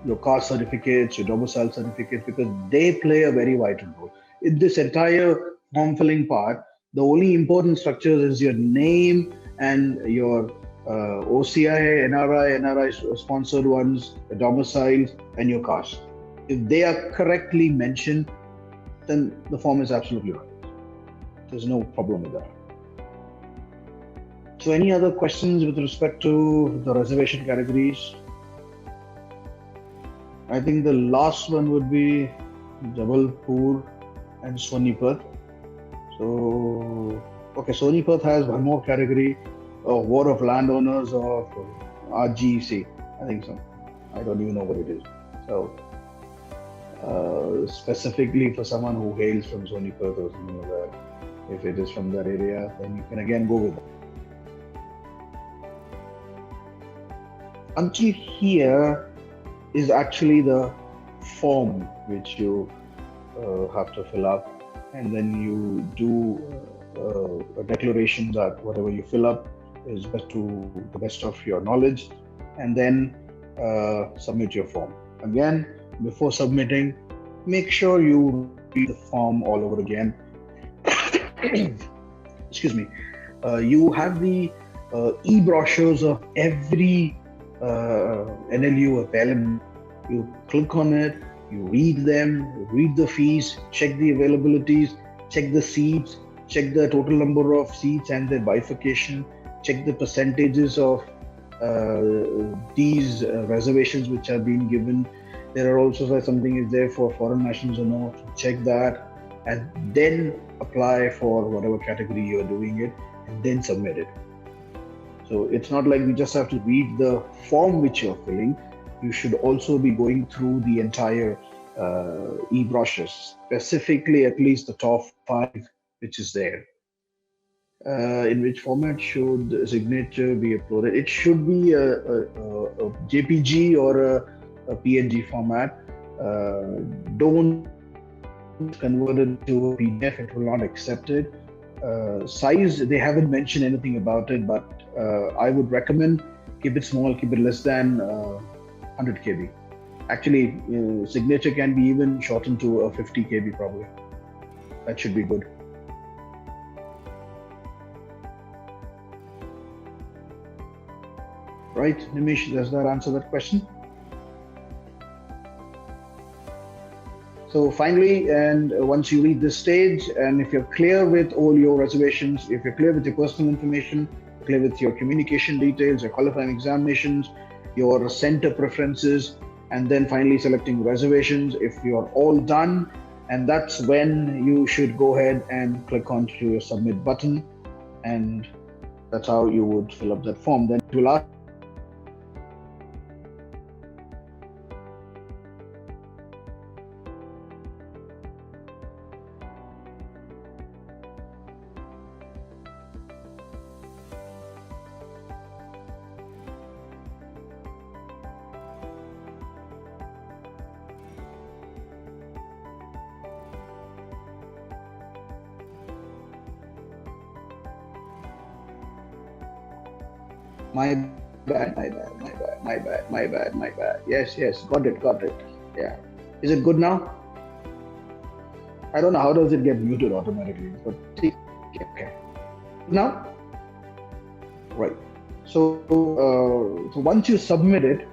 your caste certificates, your domicile certificates, because they play a very vital role. In this entire form filling part, the only important structures is your name and your OCI, NRI sponsored ones, the domiciles, and your caste. If they are correctly mentioned, then the form is absolutely right. There's no problem with that. So, any other questions with respect to the reservation categories? I think the last one would be Jabalpur and Sonipat. So, okay, Sonipat has one more category, War of Landowners of RGC. I think so. I don't even know what it is. So, specifically for someone who hails from Sonipat or something like that, if it is from that area, then you can again go with that. Until here is actually the form which you have to fill up, and then you do a declaration that whatever you fill up is to the best of your knowledge, and then submit your form. Again, before submitting, make sure you read the form all over again. Excuse me. You have the e-brochures of every NLU available. You click on it, you read them, you read the fees, check the availabilities, check the seats, check the total number of seats and their bifurcation, check the percentages of these reservations which are being given. There are also something is there for foreign nationals or not. Check that, and then apply for whatever category you are doing it, and then submit it. So it's not like we just have to read the form which you're filling. You should also be going through the entire e-brochures, specifically at least the top 5 which is there. In which format should the signature be uploaded? It should be a JPG or a PNG format. Don't convert it to a PDF, it will not accept it. Size, they haven't mentioned anything about it, but I would recommend keep it small, keep it less than 100 KB. Actually, signature can be even shortened to a 50 KB probably. That should be good. Right, Nimish, does that answer that question? So finally, and once you read this stage, and if you're clear with all your reservations, if you're clear with your personal information, clear with your communication details, your qualifying examinations, your center preferences, and then finally selecting reservations, if you're all done, and that's when you should go ahead and click onto your submit button, and that's how you would fill up that form. Then it will ask my bad. Yes, got it. Yeah. Is it good now? I don't know how does it get muted automatically, but okay. Now? Right. So once you submit it,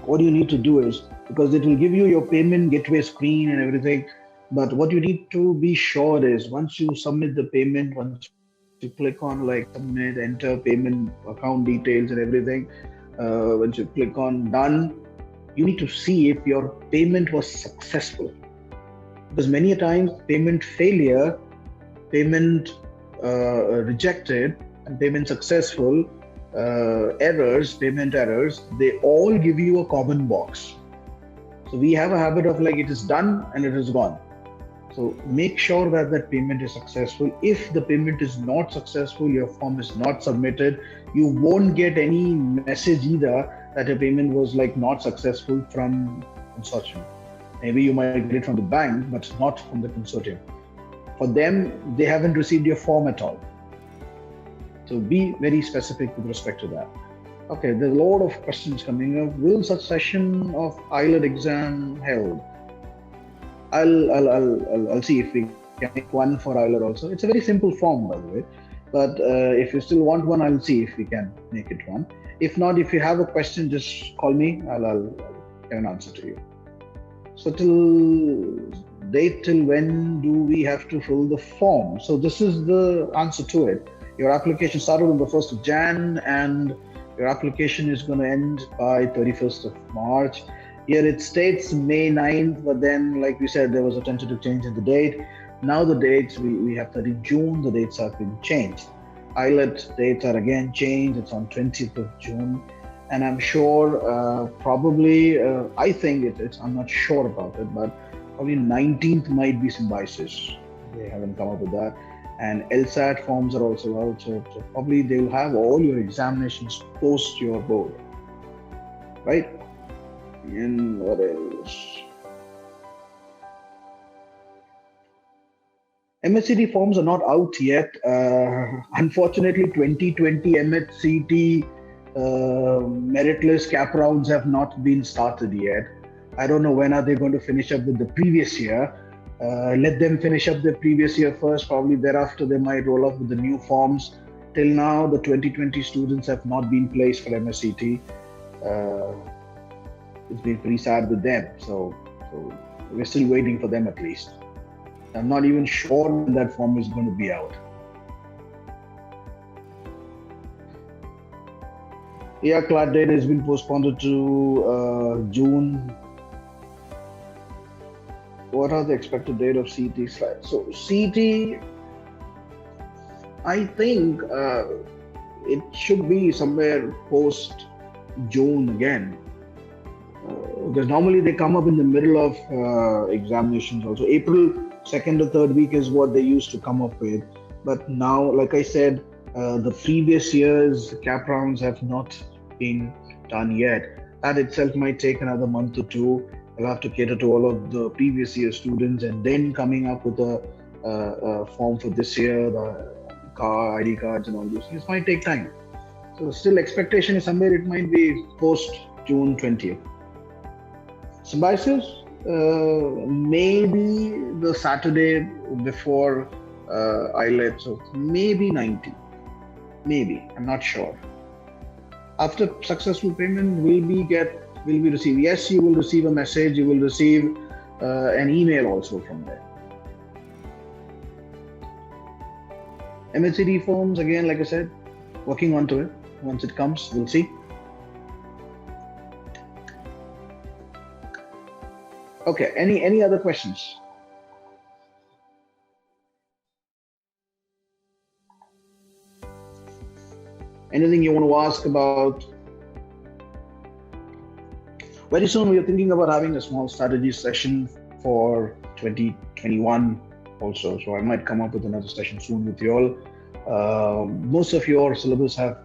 what you need to do is, because it will give you your payment gateway screen and everything, but what you need to be sure is once you submit the payment, once you click on like submit, enter payment account details and everything, once you click on done, you need to see if your payment was successful. Because many a times payment failure, payment rejected, and payment successful, payment errors, they all give you a common box. So we have a habit of like it is done and it is gone. So make sure that that payment is successful. If the payment is not successful, your form is not submitted, you won't get any message either that your payment was like not successful from consortium. Maybe you might get it from the bank, but not from the consortium. For them, they haven't received your form at all. So be very specific with respect to that. Okay, there's a lot of questions coming up. Will such session of IELTS exam held? I'll see if we can make one for IELTS also. It's a very simple form, by the way. But if you still want one, I'll see if we can make it one. If not, if you have a question, just call me. I'll get an answer to you. So till when do we have to fill the form? So this is the answer to it. Your application started on the 1st of Jan and your application is going to end by 31st of March. Here it states May 9th, but then, like we said, there was a tentative change in the date. Now the dates, we have 30 June, the dates have been changed. IELTS dates are again changed. It's on 20th of June. And I'm sure I think I'm not sure about it, but probably 19th might be symbiosis. They haven't come up with that. And LSAT forms are also out. So probably they will have all your examinations post your board. Right? And what else? MHCT forms are not out yet. Unfortunately, 2020 MHCT merit list cap rounds have not been started yet. I don't know when are they going to finish up with the previous year. Let them finish up the previous year first. Probably thereafter they might roll up with the new forms. Till now, the 2020 students have not been placed for MSCT. It's been pretty sad with them. So we're still waiting for them at least. I'm not even sure when that form is going to be out. Yeah, CLAT date has been postponed to June. What are the expected date of CET slides? So CET, I think it should be somewhere post June again. Because normally they come up in the middle of examinations also. April 2nd or 3rd week is what they used to come up with. But now, like I said, the previous year's cap rounds have not been done yet. That itself might take another month or two. I'll have to cater to all of the previous year students and then coming up with a form for this year, the ID cards and all those things might take time. So still expectation is somewhere it might be post June 20th. Symbiosis, maybe the Saturday before IELTS, so maybe 90, maybe, I'm not sure. After successful payment, will we receive? Yes, you will receive a message, you will receive an email also from there. MHCT forms, again, like I said, working onto it. Once it comes, we'll see. Okay, any other questions? Anything you want to ask about? Very soon we are thinking about having a small strategy session for 2021 also. So I might come up with another session soon with you all. Most of your syllabus have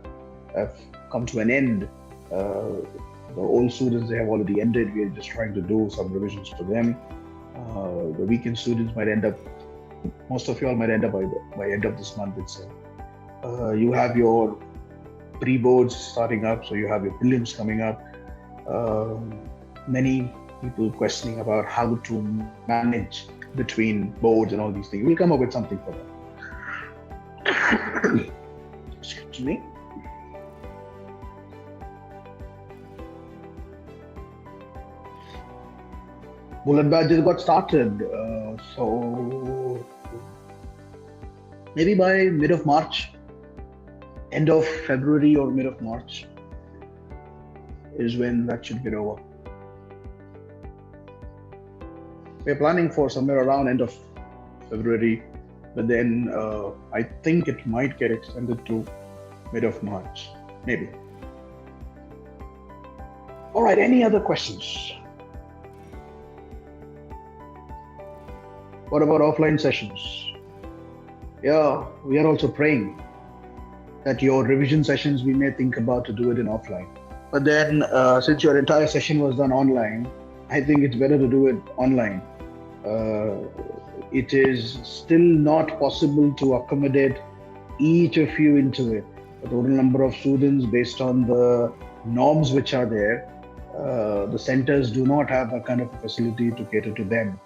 come to an end. The old students, they have already ended. We are just trying to do some revisions for them. The weekend students might end up, most of you all might end up by end of this month itself. You have your pre-boards starting up, so you have your prelims coming up. Many people questioning about how to manage between boards and all these things. We'll come up with something for that. Excuse me. Bullet badges got started, so maybe by mid of March, end of February or mid of March is when that should get over. We're planning for somewhere around end of February, but then I think it might get extended to mid of March, maybe. All right, any other questions? What about offline sessions? Yeah, we are also praying that your revision sessions, we may think about to do it in offline. But then since your entire session was done online, I think it's better to do it online. It is still not possible to accommodate each of you into it. The total number of students based on the norms which are there, the centers do not have that kind of facility to cater to them.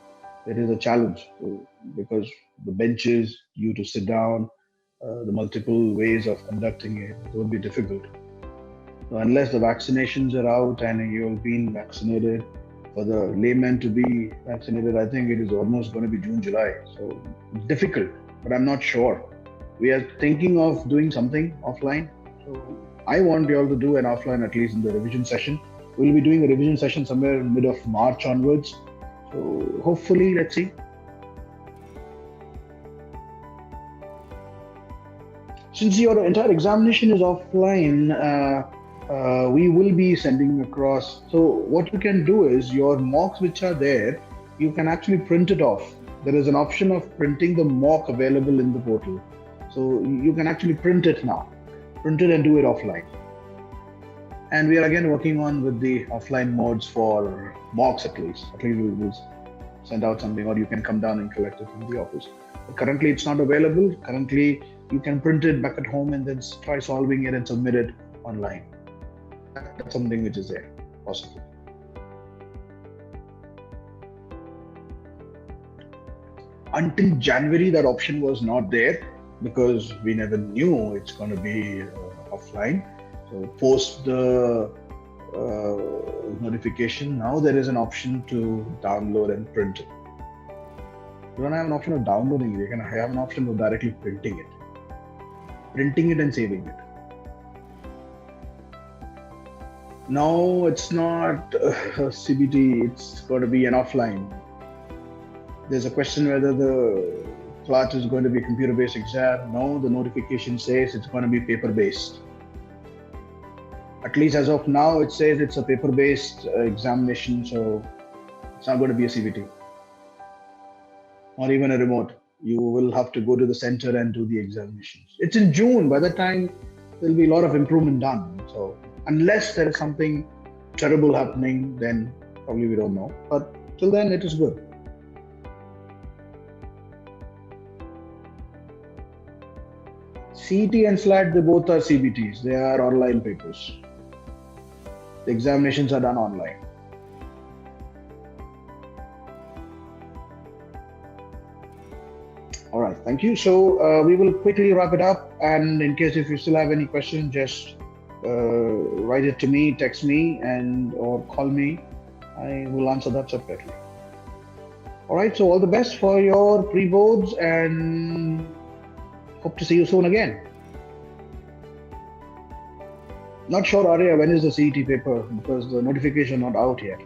It is a challenge because the benches, you to sit down, the multiple ways of conducting it will be difficult. So unless the vaccinations are out and you've been vaccinated, for the layman to be vaccinated, I think it is almost going to be June, July. So difficult, but I'm not sure. We are thinking of doing something offline. So I want you all to do an offline at least in the revision session. We'll be doing a revision session somewhere mid of March onwards. So hopefully, let's see. Since your entire examination is offline, we will be sending across. So what you can do is your mocks which are there, you can actually print it off. There is an option of printing the mock available in the portal. So you can actually print it now, print it and do it offline. And we are again working on with the offline modes for mocks at least. At least we will send out something, or you can come down and collect it from the office. But currently it's not available. Currently you can print it back at home and then try solving it and submit it online. That's something which is there, possible. Until January, that option was not there because we never knew it's going to be offline. So post the notification, now there is an option to download and print it. You don't have an option of downloading it, you can have an option of directly printing it and saving it. No, it's not CBT, it's going to be an offline. There's a question whether the CLAT is going to be a computer-based exam. No, the notification says it's going to be paper-based. At least as of now, it says it's a paper-based examination, so it's not going to be a CBT. Or even a remote. You will have to go to the center and do the examinations. It's in June. By that time, there'll be a lot of improvement done. So unless there is something terrible happening, then probably we don't know. But till then, it is good. CET and SLAT, they both are CBTs. They are online papers. The examinations are done online. All right, thank you. So we will quickly wrap it up. And in case if you still have any questions, just write it to me, text me, or call me. I will answer that separately. All right, so all the best for your pre-boards and hope to see you soon again. Not sure, Arya, when is the CET paper because the notification not out yet.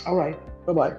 All right, bye-bye.